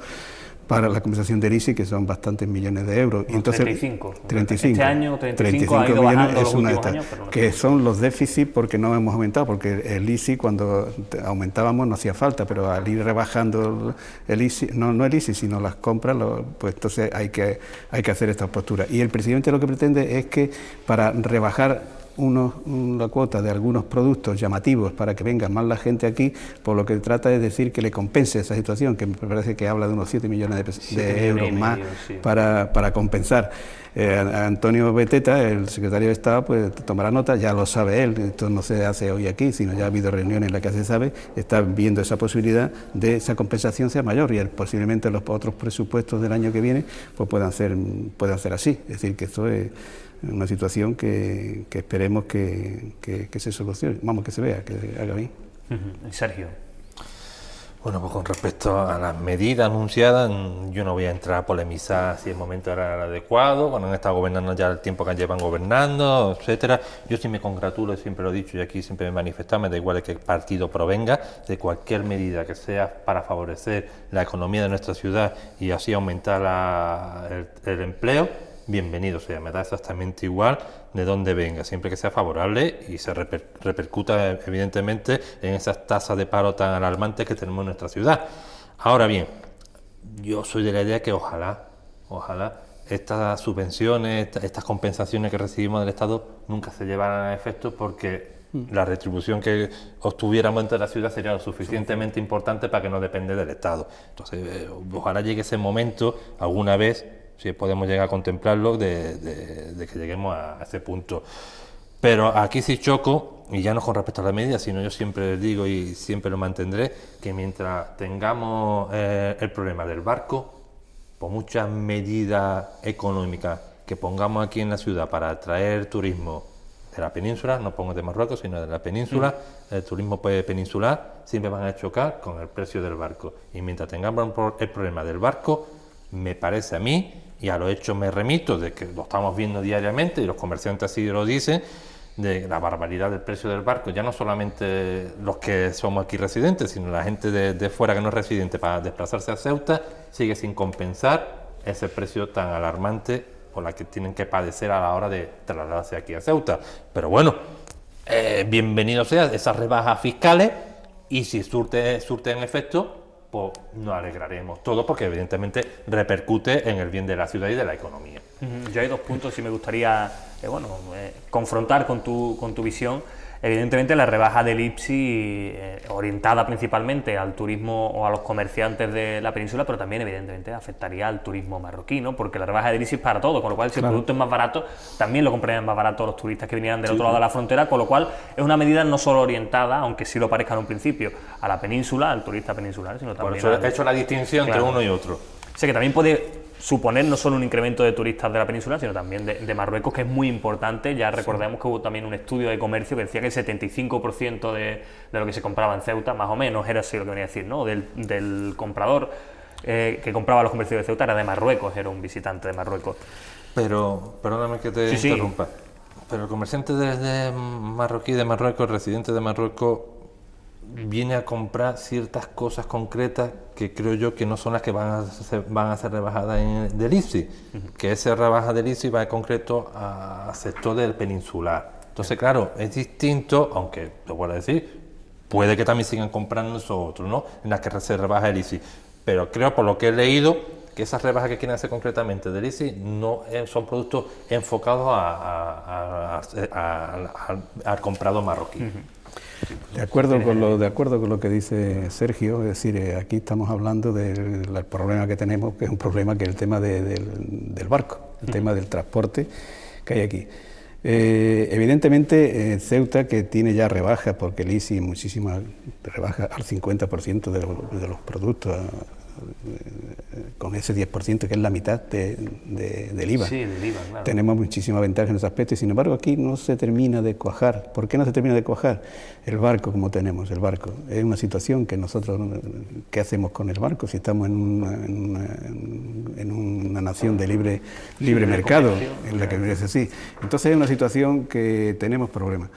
para la compensación del ISI, que son bastantes millones de euros. Y entonces, 35. Este año 35 ha ido millones es una de estas, años, pero no que son los déficits porque no hemos aumentado, porque el ISI cuando aumentábamos no hacía falta, pero al ir rebajando el ISI, no el ISI, sino las compras, pues entonces hay que hacer esta postura. Y el presidente lo que pretende es que para rebajar la cuota de algunos productos llamativos para que venga más la gente aquí, por lo que trata es decir que le compense esa situación, que me parece que habla de unos 7 millones de euros más para compensar. Antonio Beteta, el secretario de Estado, pues tomará nota, ya lo sabe él, esto no se hace hoy aquí, sino ya ha habido reuniones en las que se sabe, está viendo esa posibilidad de esa compensación sea mayor, y posiblemente los otros presupuestos del año que viene pues puedan ser así. Es decir, que esto es una situación que esperemos que se solucione, vamos, que se vea, que haga bien. Sergio. Bueno, pues con respecto a las medidas anunciadas, yo no voy a entrar a polemizar si el momento era el adecuado, cuando han estado gobernando ya el tiempo que llevan gobernando, etcétera. Yo sí me congratulo, siempre lo he dicho y aquí siempre me he manifestado, me da igual de qué partido provenga, de cualquier medida que sea para favorecer la economía de nuestra ciudad y así aumentar el empleo. Bienvenido sea, me da exactamente igual de dónde venga, siempre que sea favorable y se repercuta evidentemente en esas tasas de paro tan alarmantes que tenemos en nuestra ciudad. Ahora bien, yo soy de la idea que ojalá estas subvenciones, estas compensaciones que recibimos del Estado nunca se llevaran a efecto, porque la retribución que obtuviéramos entre la ciudad sería lo suficientemente importante para que no dependa del Estado. Entonces, ojalá llegue ese momento alguna vez, si podemos llegar a contemplarlo, de que lleguemos a ese punto. Pero aquí sí choco, y ya no con respecto a la medida, sino yo siempre les digo y siempre lo mantendré, que mientras tengamos el problema del barco, por muchas medidas económicas que pongamos aquí en la ciudad para atraer turismo de la península, no pongo de Marruecos, sino de la península, el turismo peninsular, siempre van a chocar con el precio del barco. Y mientras tengamos el problema del barco, me parece a mí, y a los hechos me remito, de que lo estamos viendo diariamente y los comerciantes así lo dicen, de la barbaridad del precio del barco, ya no solamente los que somos aquí residentes, sino la gente de fuera que no es residente, para desplazarse a Ceuta, sigue sin compensar ese precio tan alarmante por la que tienen que padecer a la hora de trasladarse aquí a Ceuta. Pero bueno, bienvenido sea esas rebajas fiscales, y si surten efecto, pues nos alegraremos todos, porque evidentemente repercute en el bien de la ciudad y de la economía. Yo hay dos puntos y me gustaría confrontar con tu visión. Evidentemente la rebaja del IPSI orientada principalmente al turismo o a los comerciantes de la península, pero también evidentemente afectaría al turismo marroquí, ¿no? Porque la rebaja del IPSI es para todo, con lo cual si el producto es más barato, también lo comprarían más barato los turistas que vinieran del otro lado de la frontera, con lo cual es una medida no solo orientada, aunque sí lo parezca en un principio, a la península, al turista peninsular, sino también... Por eso he hecho la distinción entre uno y otro. O sea que también puede suponer no solo un incremento de turistas de la península, sino también de Marruecos, que es muy importante. Ya recordemos que hubo también un estudio de comercio que decía que el 75% de lo que se compraba en Ceuta, más o menos, era así lo que venía a decir, ¿no? Del comprador que compraba los comercios de Ceuta era de Marruecos, era un visitante de Marruecos. Pero, perdóname que te interrumpa, pero el comerciante de marroquí, de Marruecos, residente de Marruecos, viene a comprar ciertas cosas concretas que creo yo que no son las que van a ser rebajadas del IPSI, que esa rebaja del IPSI va en concreto al sector del peninsular. Entonces, claro, es distinto, aunque te voy a decir, puede que también sigan comprando esos otros, ¿no?, en las que se rebaja el IPSI, pero creo, por lo que he leído, que esas rebajas que quieren hacer concretamente del IPSI no son productos enfocados al comprador marroquí. De acuerdo con lo que dice Sergio, es decir, aquí estamos hablando del problema que tenemos, que es un problema que es el tema del barco, el tema del transporte que hay aquí. Evidentemente, Ceuta, que tiene ya rebajas, porque el IPSI muchísimas rebajas al 50% de los productos, con ese 10% que es la mitad del IVA. Sí, del IVA, claro. Tenemos muchísima ventaja en ese aspecto y sin embargo aquí no se termina de cuajar. ¿Por qué no se termina de cuajar? El barco, como tenemos, el barco. Es una situación que nosotros, ¿qué hacemos con el barco? Si estamos en una nación de libre mercado, en la que es así. Entonces es una situación que tenemos problemas.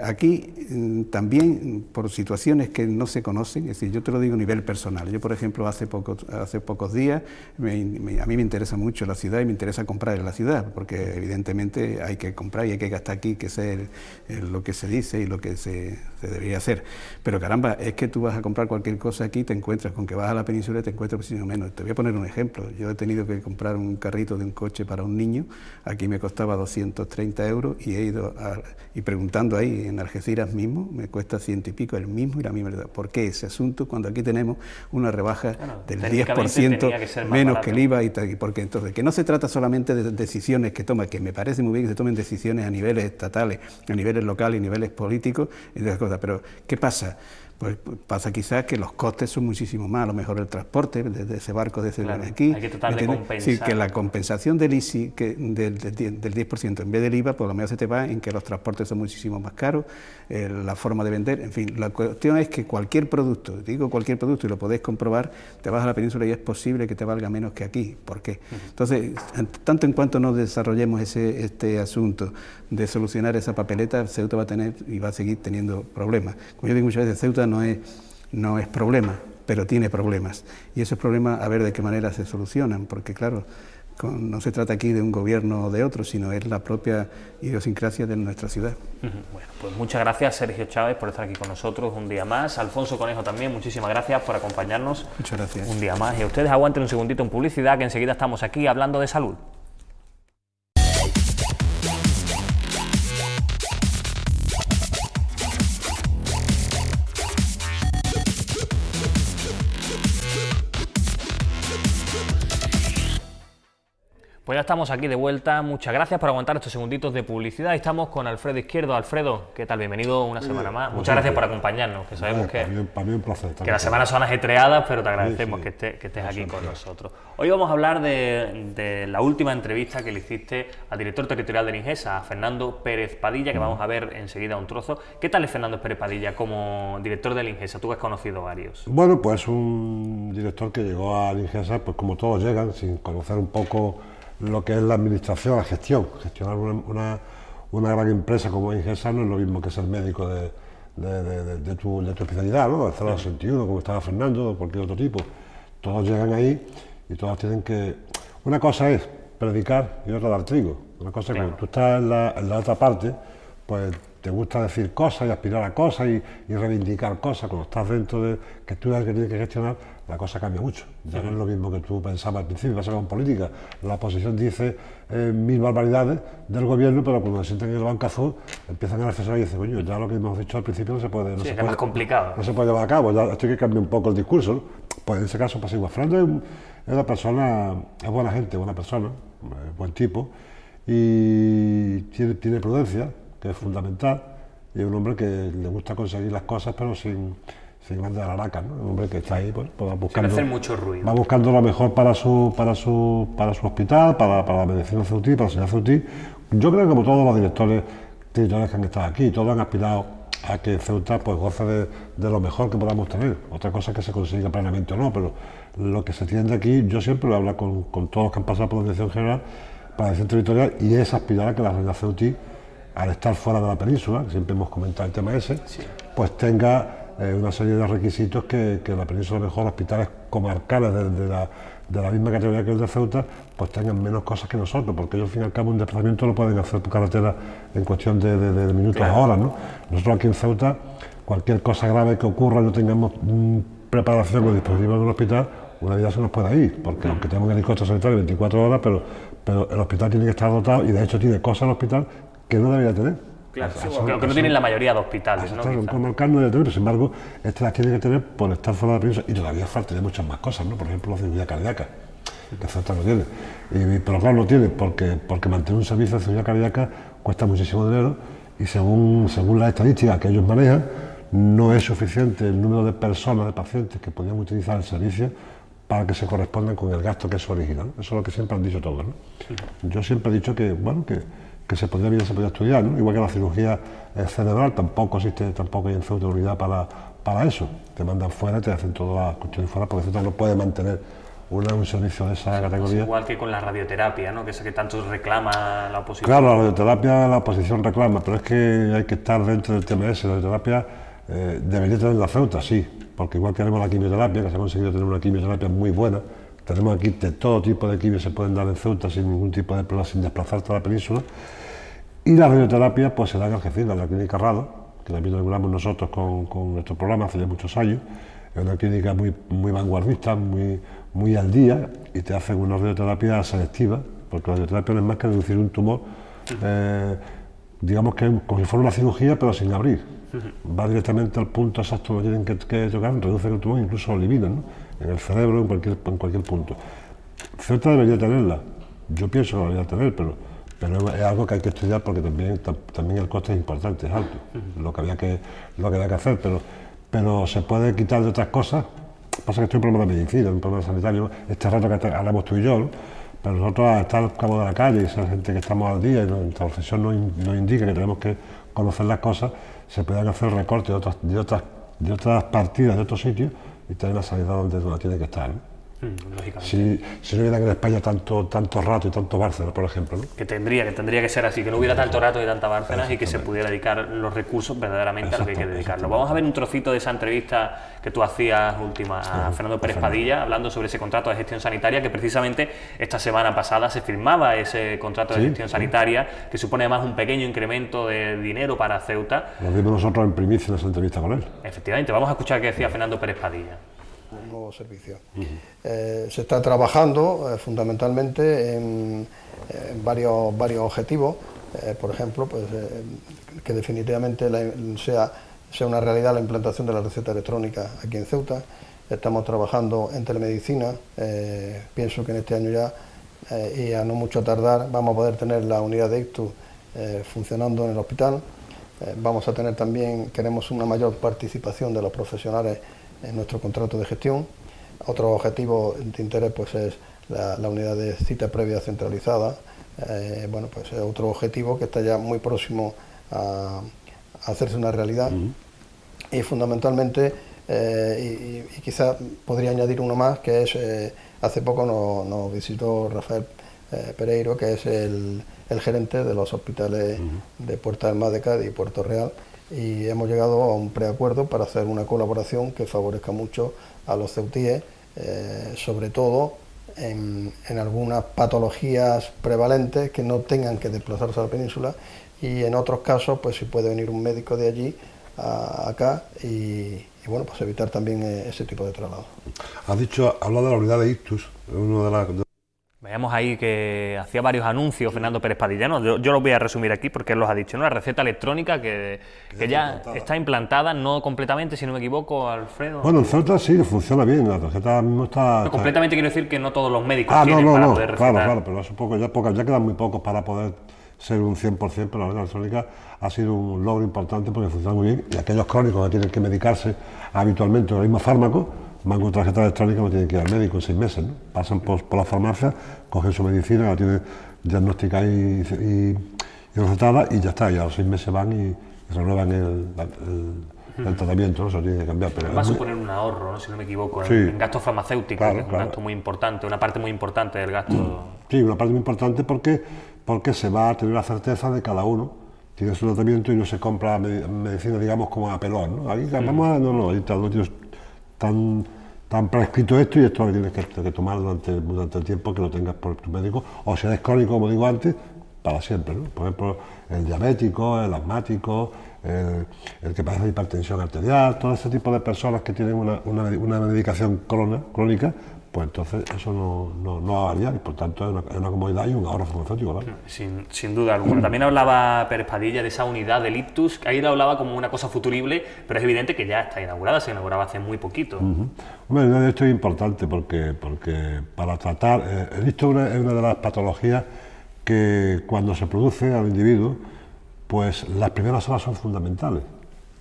Aquí también por situaciones que no se conocen, es decir, yo te lo digo a nivel personal. Yo, por ejemplo, hace pocos días a mí me interesa mucho la ciudad y me interesa comprar en la ciudad, porque evidentemente hay que comprar y hay que gastar aquí, que es lo que se dice y lo que se debería hacer. Pero caramba, es que tú vas a comprar cualquier cosa aquí y te encuentras con que vas a la península y te encuentras muchísimo menos. Te voy a poner un ejemplo. Yo he tenido que comprar un carrito de un coche para un niño, aquí me costaba 230 € y he ido y preguntando ahí en Algeciras mismo, me cuesta 100 y pico el mismo y la misma verdad. ¿Por qué ese asunto cuando aquí tenemos una rebaja del 10% menos que el IVA? Porque entonces, que no se trata solamente de decisiones que toma, que me parece muy bien que se tomen decisiones a niveles estatales, a niveles locales y niveles políticos, y de las cosas, pero ¿qué pasa? Pues pasa quizás que los costes son muchísimo más, a lo mejor el transporte desde ese barco, desde claro, aquí. hay que tratar de compensar. Sí, que la compensación del ISI, del 10% en vez del IVA, pues lo mejor se te va en que los transportes son muchísimo más caros, la forma de vender, en fin. La cuestión es que cualquier producto, digo cualquier producto, y lo podéis comprobar, te vas a la península y es posible que te valga menos que aquí. ¿Por qué? Entonces, tanto en cuanto no desarrollemos este asunto de solucionar esa papeleta, Ceuta va a tener y va a seguir teniendo problemas. Como yo digo muchas veces, Ceuta no es problema, pero tiene problemas. Y esos problemas, a ver de qué manera se solucionan, porque claro, no se trata aquí de un gobierno o de otro, sino es la propia idiosincrasia de nuestra ciudad. Bueno, pues muchas gracias, Sergio Chávez, por estar aquí con nosotros un día más. Alfonso Conejo también, muchísimas gracias por acompañarnos. Muchas gracias. Un día más. Y a ustedes aguanten un segundito en publicidad, que enseguida estamos aquí hablando de salud. Pues ya estamos aquí de vuelta, muchas gracias por aguantar estos segunditos de publicidad. Estamos con Alfredo Izquierdo. Alfredo, ¿qué tal? Bienvenido una semana más. Muchas gracias por acompañarnos, que sabemos que un placer, que las semanas son ajetreadas, pero te agradecemos que estés aquí con nosotros. Hoy vamos a hablar de la última entrevista que le hiciste al director territorial de Ingesa, a Fernando Pérez Padilla, que vamos a ver enseguida un trozo. ¿Qué tal es Fernando Pérez Padilla como director de Ingesa? Tú que has conocido varios. Bueno, pues un director que llegó a Ingesa, pues como todos llegan, sin conocer un poco lo que es la administración, la gestión. Gestionar una gran empresa como Ingesa no es lo mismo que ser médico de tu especialidad, ¿no? De 0 a 61, como estaba Fernando, o cualquier otro tipo. Todos llegan ahí y todos tienen que... Una cosa es predicar y otra dar trigo. Una cosa es que cuando tú estás en la otra parte, pues te gusta decir cosas y aspirar a cosas y reivindicar cosas. Cuando estás dentro de que tú eres el que tienes que gestionar, la cosa cambia mucho. Ya no es lo mismo que tú pensabas al principio, pasa con política. La oposición dice 1000 barbaridades del gobierno, pero cuando se sientan en el banco azul empiezan a reflexionar y dicen, coño, ya lo que hemos dicho al principio no se puede... es más complicado. No se puede llevar a cabo, ya esto hay que cambiar un poco el discurso, ¿no? Pues en ese caso pasa igual. Fernando es una persona, es buena gente, buena persona, buen tipo, y tiene prudencia, que es fundamental, y es un hombre que le gusta conseguir las cosas, pero sin grandes alharacas, ¿no? Un hombre que está ahí, pues va buscando, sin hacer mucho ruido. Va buscando lo mejor para su hospital, para la medicina ceutí, para la sanidad ceutí. Yo creo que como todos los directores territoriales que han estado aquí, todos han aspirado a que Ceuta pues goce de lo mejor que podamos tener. Otra cosa es que se consiga plenamente o no, pero lo que se tiende aquí, yo siempre lo hablo con todos los que han pasado por la dirección general, para la dirección territorial, y es aspirar a que la sanidad ceutí, al estar fuera de la península, que siempre hemos comentado el tema ese, pues tenga una serie de requisitos que la península, mejor hospitales comarcales de la misma categoría que el de Ceuta, pues tengan menos cosas que nosotros, porque ellos al fin y al cabo un desplazamiento lo pueden hacer por carretera en cuestión de minutos a horas, ¿no? Nosotros aquí en Ceuta, cualquier cosa grave que ocurra, no tengamos preparación con dispositivos en un hospital, una vida se nos puede ir, porque aunque tenemos un helicóptero sanitario 24 horas, pero el hospital tiene que estar dotado, y de hecho tiene cosas el hospital que no debería tener. Claro, que no tienen la mayoría de hospitales, ¿no? Un comarcal no debe tener, pero sin embargo, las tiene que tener por estar fuera de la península, y todavía falta de muchas más cosas, ¿no? Por ejemplo, la cirugía cardíaca, que Ceuta no tiene. Pero claro, no tiene, porque mantener un servicio de cirugía cardíaca cuesta muchísimo dinero, y según las estadísticas que ellos manejan, no es suficiente el número de personas, de pacientes que podrían utilizar el servicio para que se correspondan con el gasto que eso origina, ¿no? Eso es lo que siempre han dicho todos, ¿no? Yo siempre he dicho que, bueno, que se podría estudiar, ¿no? Igual que la cirugía cerebral, tampoco existe, tampoco hay en Ceuta unidad para eso. Te mandan fuera, te hacen todas las cuestiones fuera, porque Ceuta no puede mantener un servicio de esa categoría. Es igual que con la radioterapia, ¿no? Que es que tanto reclama la oposición. Claro, la radioterapia la oposición reclama, pero es que hay que estar dentro del tema ese. La radioterapia debería tener la Ceuta, sí, porque igual que tenemos la quimioterapia, que se ha conseguido tener una quimioterapia muy buena, tenemos aquí de todo tipo de quimios se pueden dar en Ceuta sin ningún tipo de problema, sin desplazarte a la península. Y la radioterapia pues se da en Algeciras, en la clínica Rado, que también regulamos nosotros con nuestro programa hace ya muchos años. Es una clínica muy vanguardista, muy al día, y te hacen una radioterapia selectiva, porque la radioterapia no es más que reducir un tumor, digamos que como si fuera una cirugía, pero sin abrir. Va directamente al punto exacto que tienen que tocar, reducen el tumor, incluso lo eliminan, ¿no? En el cerebro, en cualquier punto. Ceuta debería tenerla, yo pienso que la debería tener, pero es algo que hay que estudiar, porque también el coste es importante, es alto, lo que había que hacer, pero se puede quitar de otras cosas. Pasa que esto es un problema de medicina, un problema sanitario, este rato que hablamos tú y yo, ¿no? Pero nosotros, al estar al cabo de la calle y ser gente que estamos al día y nuestra profesión nos indica que tenemos que conocer las cosas, se pueden hacer recortes de otras partidas, de otros sitios, y tener la sanidad donde tiene que estar, ¿no? Si no hubiera en España tanto rato y tanto Bárcenas, por ejemplo, ¿no? Que tendría que ser así, que no hubiera tanto rato y tanta Bárcenas y que se pudiera dedicar los recursos verdaderamente a lo que hay que dedicarlo. Vamos a ver un trocito de esa entrevista que tú hacías última a Fernando Pérez Padilla, hablando sobre ese contrato de gestión sanitaria, que precisamente esta semana pasada se firmaba ese contrato de gestión sanitaria, que supone además un pequeño incremento de dinero para Ceuta. Lo vimos nosotros en primicia en esa entrevista con él. Efectivamente, vamos a escuchar qué decía Fernando Pérez Padilla. Un nuevo servicio. Se está trabajando fundamentalmente en varios objetivos, por ejemplo, pues, que definitivamente sea una realidad la implantación de la receta electrónica aquí en Ceuta. Estamos trabajando en telemedicina, pienso que en este año ya, y a no mucho tardar, vamos a poder tener la unidad de ictus funcionando en el hospital. Vamos a tener también, queremos una mayor participación de los profesionales en nuestro contrato de gestión. Otro objetivo de interés pues es la unidad de cita previa centralizada. Bueno, pues es otro objetivo que está ya muy próximo a hacerse una realidad. Y fundamentalmente, y quizá podría añadir uno más, que es, hace poco nos visitó Rafael Pereiro, que es el gerente de los hospitales de Puerta del Mar de Cádiz y Puerto Real, y hemos llegado a un preacuerdo para hacer una colaboración que favorezca mucho a los ceutíes, sobre todo en algunas patologías prevalentes que no tengan que desplazarse a la península, y en otros casos pues si puede venir un médico de allí acá y bueno, pues evitar también ese tipo de traslado. Has hablado de la unidad de ictus, uno de las... Veamos ahí que hacía varios anuncios Fernando Pérez Padilla, ¿no? Yo los voy a resumir aquí porque él los ha dicho, ¿no? La receta electrónica que ya está implantada, no completamente, si no me equivoco, Alfredo. Bueno, en Ceuta sí, funciona bien, la receta mismo está... No, completamente quiero decir que no todos los médicos tienen para poder recetar. Claro, pero es un poco, ya quedan muy pocos para poder ser un 100%, pero la receta electrónica ha sido un logro importante porque funciona muy bien, y aquellos crónicos que tienen que medicarse habitualmente con el mismo fármaco, van con tarjeta electrónica, no tienen que ir al médico en 6 meses, ¿no? Pasan por la farmacia, cogen su medicina, la tienen diagnosticada y recetada, y ya está, y a los 6 meses van y renuevan el tratamiento, ¿no? Se lo tienen que cambiar. Pero va a suponer un ahorro, ¿no? Si no me equivoco, en gastos farmacéuticos, claro, que es un gasto muy importante, una parte muy importante del gasto. Sí, una parte muy importante porque se va a tener la certeza de cada uno tiene su tratamiento y no se compra medicina, digamos, como a pelón, ¿no? Ahí ahí no tienes tan prescrito esto, y esto lo tienes que tomar durante el tiempo que lo tengas por tu médico, o si eres crónico, como digo antes, para siempre, ¿no? Por ejemplo, el diabético, el asmático, el que padece de hipertensión arterial, todo ese tipo de personas que tienen una medicación crónica, pues entonces eso no va a variar, y por tanto es una comodidad y un ahorro farmacéutico, ¿vale? Sin duda alguna. También hablaba Pérez Padilla de esa unidad del ictus, que ahí lo hablaba como una cosa futurible, pero es evidente que ya está inaugurada, se inauguraba hace muy poquito. Hombre, esto es importante porque para tratar, el ictus es una de las patologías que cuando se produce al individuo, pues las primeras horas son fundamentales,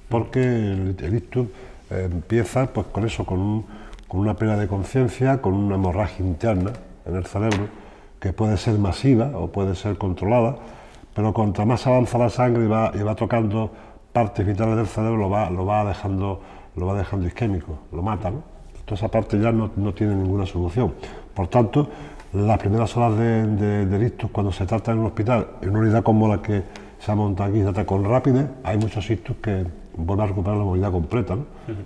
porque el ictus empieza pues con eso, con una pérdida de conciencia, con una hemorragia interna en el cerebro, que puede ser masiva o puede ser controlada, pero cuanto más avanza la sangre y va tocando partes vitales del cerebro, lo va dejando isquémico, lo mata, ¿no? Entonces esa parte ya no tiene ninguna solución. Por tanto, las primeras horas del ictus, cuando se trata en un hospital, en una unidad como la que se ha montado aquí, se trata con rapidez, hay muchos ictus que vuelve a recuperar la movilidad completa, ¿no?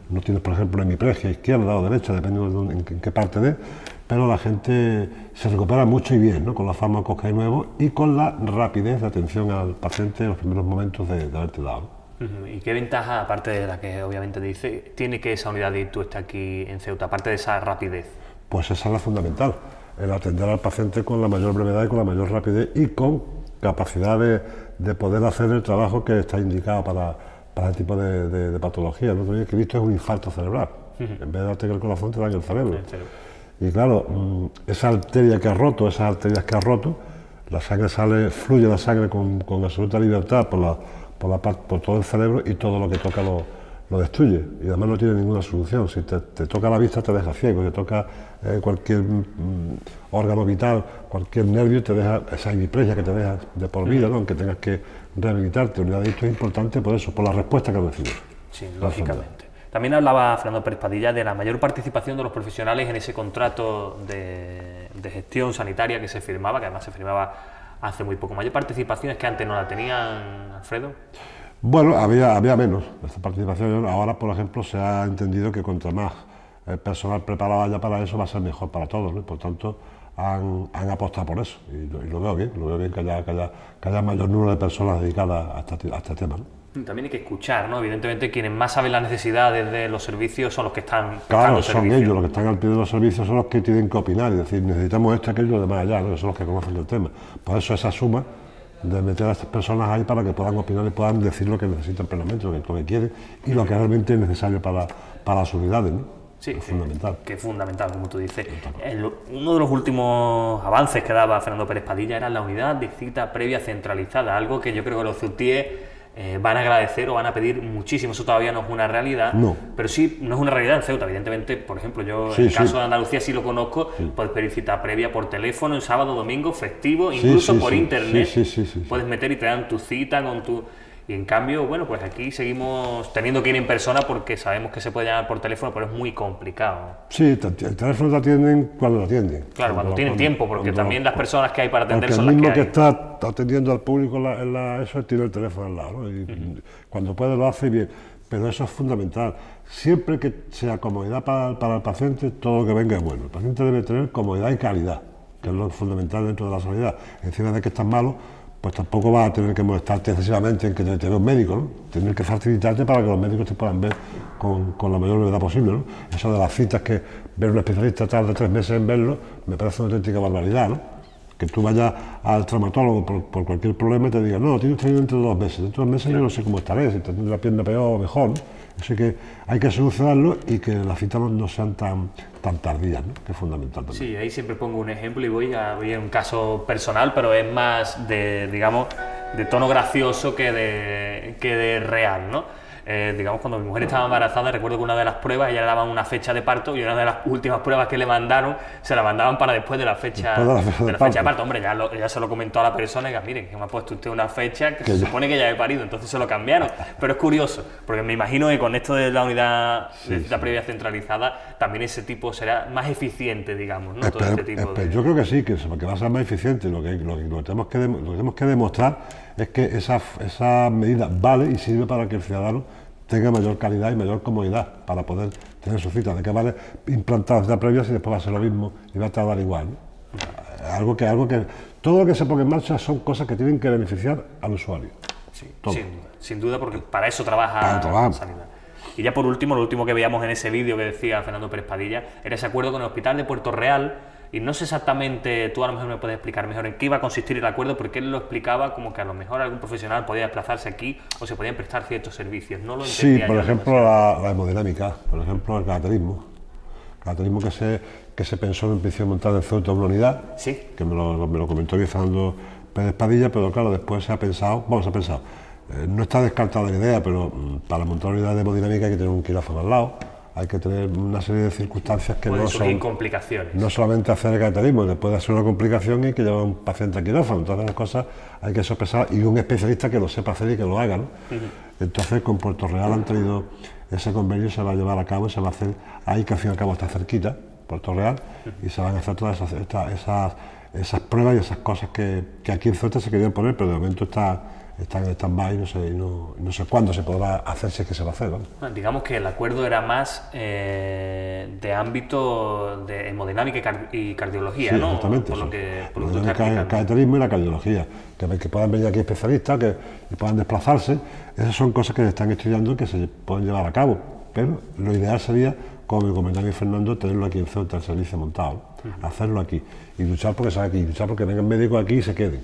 No tienes, por ejemplo, hemiplegia izquierda o derecha, dependiendo de en qué parte pero la gente se recupera mucho y bien, ¿no? Con los fármacos que hay nuevos y con la rapidez de atención al paciente en los primeros momentos de haberte dado, ¿no? ¿Y qué ventaja, aparte de la que obviamente dice, tiene que esa unidad de ictus esté aquí en Ceuta, aparte de esa rapidez? Pues esa es la fundamental, el atender al paciente con la mayor brevedad y con la mayor rapidez y con capacidad de poder hacer el trabajo que está indicado para ese tipo de patología. El otro día que he visto es un infarto cerebral. En vez de darte en el corazón, te dan en el cerebro. Y claro, esa arteria que ha roto, esas arterias que ha roto, la sangre fluye la sangre con absoluta libertad por todo el cerebro, y todo lo que toca lo destruye y además no tiene ninguna solución. Si te toca la vista te deja ciego, te toca cualquier órgano vital, cualquier nervio, te deja esa hemiplejia que te deja de por vida, ¿no? Aunque tengas que rehabilitarte. Unidad de esto es importante por eso, por la respuesta que recibe. Sí, lógicamente. También hablaba Fernando Pérez Padilla de la mayor participación de los profesionales en ese contrato de gestión sanitaria que se firmaba, que además se firmaba hace muy poco. ¿Mayor participación es que antes no la tenían, Alfredo? Bueno, había menos esta participación. Ahora, por ejemplo, se ha entendido que contra más personal preparado haya para eso va a ser mejor para todos, ¿no? Y por tanto han apostado por eso y lo veo bien que haya mayor número de personas dedicadas a este tema, ¿no? También hay que escuchar, ¿no? Evidentemente quienes más saben las necesidades de los servicios son los que están claro, son ellos, los que están al pie de los servicios son los que tienen que opinar y decir necesitamos esto, aquello, de más allá, ¿no? Que son los que conocen el tema. Por eso esa suma de meter a estas personas ahí para que puedan opinar y puedan decir lo que necesitan plenamente, lo que quieren y lo que realmente es necesario para las unidades, ¿no? Sí, es fundamental. Que es fundamental, como tú dices. Uno de los últimos avances que daba Fernando Pérez Padilla era la unidad de cita previa centralizada, algo que yo creo que los CEUTIES van a agradecer o van a pedir muchísimo. Eso todavía no es una realidad, pero sí, no es una realidad en Ceuta. Evidentemente, por ejemplo, yo en el caso de Andalucía sí lo conozco, puedes pedir cita previa por teléfono, en sábado, domingo, festivo, incluso por internet. Puedes meter y te dan tu cita con tu... Y en cambio, bueno, pues aquí seguimos teniendo que ir en persona porque sabemos que se puede llamar por teléfono, pero es muy complicado. Sí, el teléfono te atienden cuando lo atienden. Claro, cuando tienen tiempo, porque también las personas que hay para atender son las que hay. El mismo que está atendiendo al público eso tiene el teléfono al lado, ¿no? Y cuando puede lo hace bien, pero eso es fundamental. Siempre que sea comodidad para el paciente, todo lo que venga es bueno. El paciente debe tener comodidad y calidad, que es lo fundamental dentro de la sanidad. Encima de que estás malo, pues tampoco vas a tener que molestarte excesivamente en que te vea un médico, ¿no? Tener que facilitarte para que los médicos te puedan ver con la mayor brevedad posible, ¿no? Eso de las citas que ver un especialista tarda 3 meses en verlo, me parece una auténtica barbaridad, ¿no? Que tú vayas al traumatólogo por cualquier problema y te diga, no, tienes que ir dentro de 2 meses. Dentro de 2 meses yo no sé cómo estaré, si te tienes la pierna peor o mejor, ¿no? Así que hay que solucionarlo y que las citas no sean tan tardías, ¿no? Que es fundamental también. Sí, ahí siempre pongo un ejemplo y voy a un caso personal, pero es más de, digamos, de tono gracioso que de real, ¿no? Digamos, cuando mi mujer estaba embarazada, recuerdo que una de las pruebas, ella le daban una fecha de parto y una de las últimas pruebas que le mandaron, se la mandaron para después de la fecha de parto. Hombre, ya se lo comentó a la persona y diga, miren, que me ha puesto usted una fecha que se supone que ya he parido, entonces se lo cambiaron. Pero es curioso, porque me imagino que con esto de la unidad de cita previa centralizada, también ese tipo será más eficiente, digamos, ¿no? Todo este tipo de... Yo creo que sí, que va a ser más eficiente. Lo que tenemos que demostrar es que esa medida vale y sirve para que el ciudadano tenga mayor calidad y mayor comodidad para poder tener su cita. ¿De qué vale implantar la cita previa si después va a ser lo mismo y va a tardar igual, ¿no? Algo que todo lo que se pone en marcha son cosas que tienen que beneficiar al usuario. Sí, sin duda, porque para eso trabaja la sanidad. Y ya por último, lo último que veíamos en ese vídeo que decía Fernando Pérez Padilla era ese acuerdo con el Hospital de Puerto Real. Y no sé exactamente, tú a lo mejor me puedes explicar mejor en qué iba a consistir el acuerdo, porque él lo explicaba como que a lo mejor algún profesional podía desplazarse aquí o se podían prestar ciertos servicios. No lo entendía. Sí, por ejemplo, la hemodinámica, por ejemplo, el cateterismo. El cateterismo que se pensó en principio montar en Ceuta una unidad, que me lo comentó bien Fernando Pérez Padilla, pero claro, después se ha pensado, no está descartada la idea, pero para montar una unidad de hemodinámica hay que tener un quirófano al lado. Hay que tener una serie de circunstancias que no son complicaciones. No solamente hacer el cateterismo, después de hacer una complicación y hay que llevar a un paciente a quirófano. Todas las cosas hay que sopesar y un especialista que lo sepa hacer y que lo haga, ¿no? Entonces con Puerto Real han traído ese convenio, se va a llevar a cabo y se va a hacer ahí, que al fin y al cabo está cerquita, Puerto Real, y se van a hacer todas esas pruebas y esas cosas que aquí en Ceuta se querían poner, pero de momento están en stand-by y no sé cuándo se podrá hacer, si es que se va a hacer, ¿no? Bueno, digamos que el acuerdo era más de ámbito de hemodinámica y cardiología, sí, ¿no? Exactamente. Por lo que el cateterismo y la cardiología, que puedan venir aquí especialistas, y puedan desplazarse. Esas son cosas que se están estudiando y que se pueden llevar a cabo, pero lo ideal sería, como me comentaba Fernando, tenerlo aquí en Ceuta, el servicio montado, hacerlo aquí y luchar porque sea aquí, luchar porque vengan médicos aquí y se queden.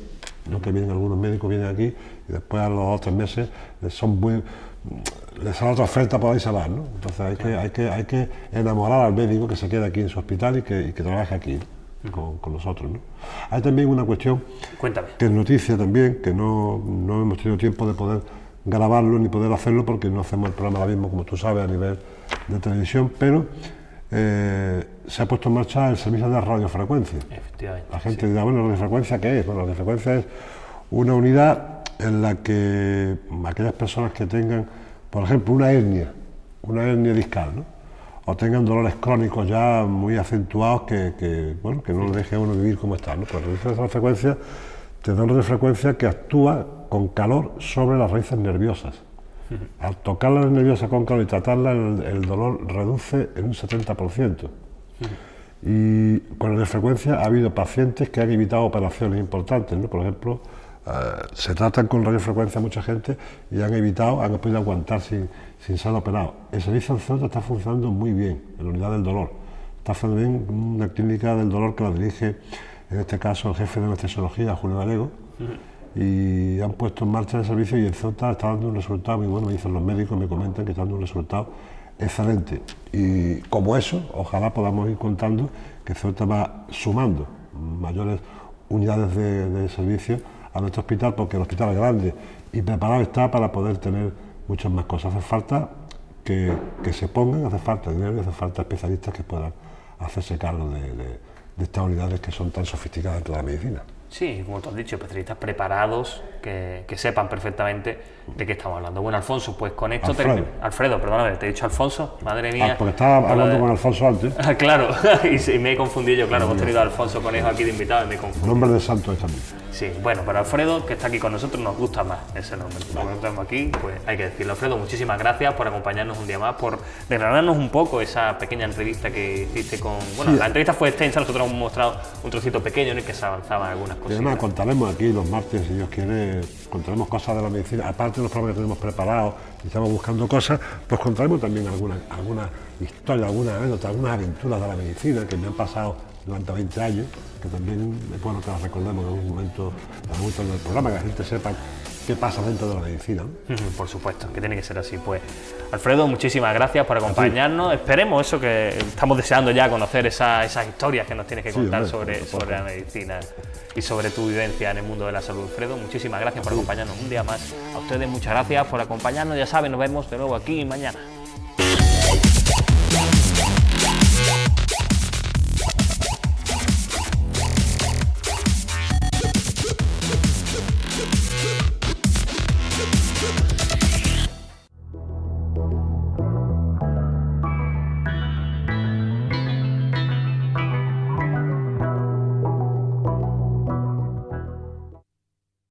No que vienen algunos médicos, vienen aquí y después a los 2 o 3 meses les sale otra oferta por ahí se van, ¿no? Entonces hay que enamorar al médico que se quede aquí en su hospital y que trabaje aquí, ¿no? con nosotros, ¿no? Hay también una cuestión, Cuéntame. que es noticia también, que no hemos tenido tiempo de poder grabarlo ni poder hacerlo porque no hacemos el programa ahora mismo, como tú sabes, a nivel de televisión, pero se ha puesto en marcha el servicio de radiofrecuencia. Efectivamente. La gente dirá, bueno, ¿radiofrecuencia qué es? Bueno, la radiofrecuencia es una unidad en la que aquellas personas que tengan, por ejemplo, una hernia discal, ¿no? O tengan dolores crónicos ya muy acentuados que no les deje a uno vivir como está, ¿no? Pues la radiofrecuencia te da una radiofrecuencia que actúa con calor sobre las raíces nerviosas. Al tocar las nerviosas con calor y tratarla, el dolor reduce en un 70%. Y con la radiofrecuencia ha habido pacientes que han evitado operaciones importantes, ¿no? Por ejemplo, se tratan con radiofrecuencia mucha gente y han podido aguantar sin ser operados. El servicio del Ceuta está funcionando muy bien en la unidad del dolor. Está funcionando bien una clínica del dolor que la dirige, en este caso, el jefe de anestesiología, Julio Gallego, y han puesto en marcha el servicio y el Ceuta está dando un resultado muy bueno. Me dicen los médicos, me comentan que está dando un resultado excelente. Y como eso, ojalá podamos ir contando que Ceuta va sumando mayores unidades de servicio a nuestro hospital, porque el hospital es grande y preparado está para poder tener muchas más cosas. Hace falta que se pongan, hace falta dinero y hace falta especialistas que puedan hacerse cargo de estas unidades que son tan sofisticadas dentro de la medicina. Sí, como tú has dicho, especialistas preparados que sepan perfectamente de qué estamos hablando. Bueno, Alfonso, pues con esto Alfredo, perdóname, te he dicho Alfonso, madre mía. Porque estaba hablando con Alfonso antes. Claro, y me he confundido yo, claro, hemos tenido a Alfonso Conejo aquí de invitado y me he confundido. Nombre de santo es también. Sí, bueno, pero Alfredo, que está aquí con nosotros, nos gusta más ese nombre. Como estamos aquí, pues hay que decirlo. Alfredo, muchísimas gracias por acompañarnos un día más, por desgranarnos un poco esa pequeña entrevista que hiciste con... Bueno, sí, la entrevista fue extensa, nosotros hemos mostrado un trocito pequeño en el que se avanzaban algunas cosas. Y además contaremos aquí los martes, si Dios quiere, contaremos cosas de la medicina, aparte de los programas que tenemos preparados y estamos buscando cosas, pues contaremos también alguna historia, alguna anécdota, algunas aventuras de la medicina que me han pasado durante 20 años, que también es bueno que las recordemos en algún momento del programa, que la gente sepa qué pasa dentro de la medicina, ¿no? Por supuesto, que tiene que ser así. Pues Alfredo, muchísimas gracias por acompañarnos. Esperemos eso, que estamos deseando ya conocer esas historias que nos tienes que contar sobre la medicina y sobre tu vivencia en el mundo de la salud. Alfredo, muchísimas gracias por acompañarnos un día más. A ustedes muchas gracias por acompañarnos. Ya saben, nos vemos de nuevo aquí mañana.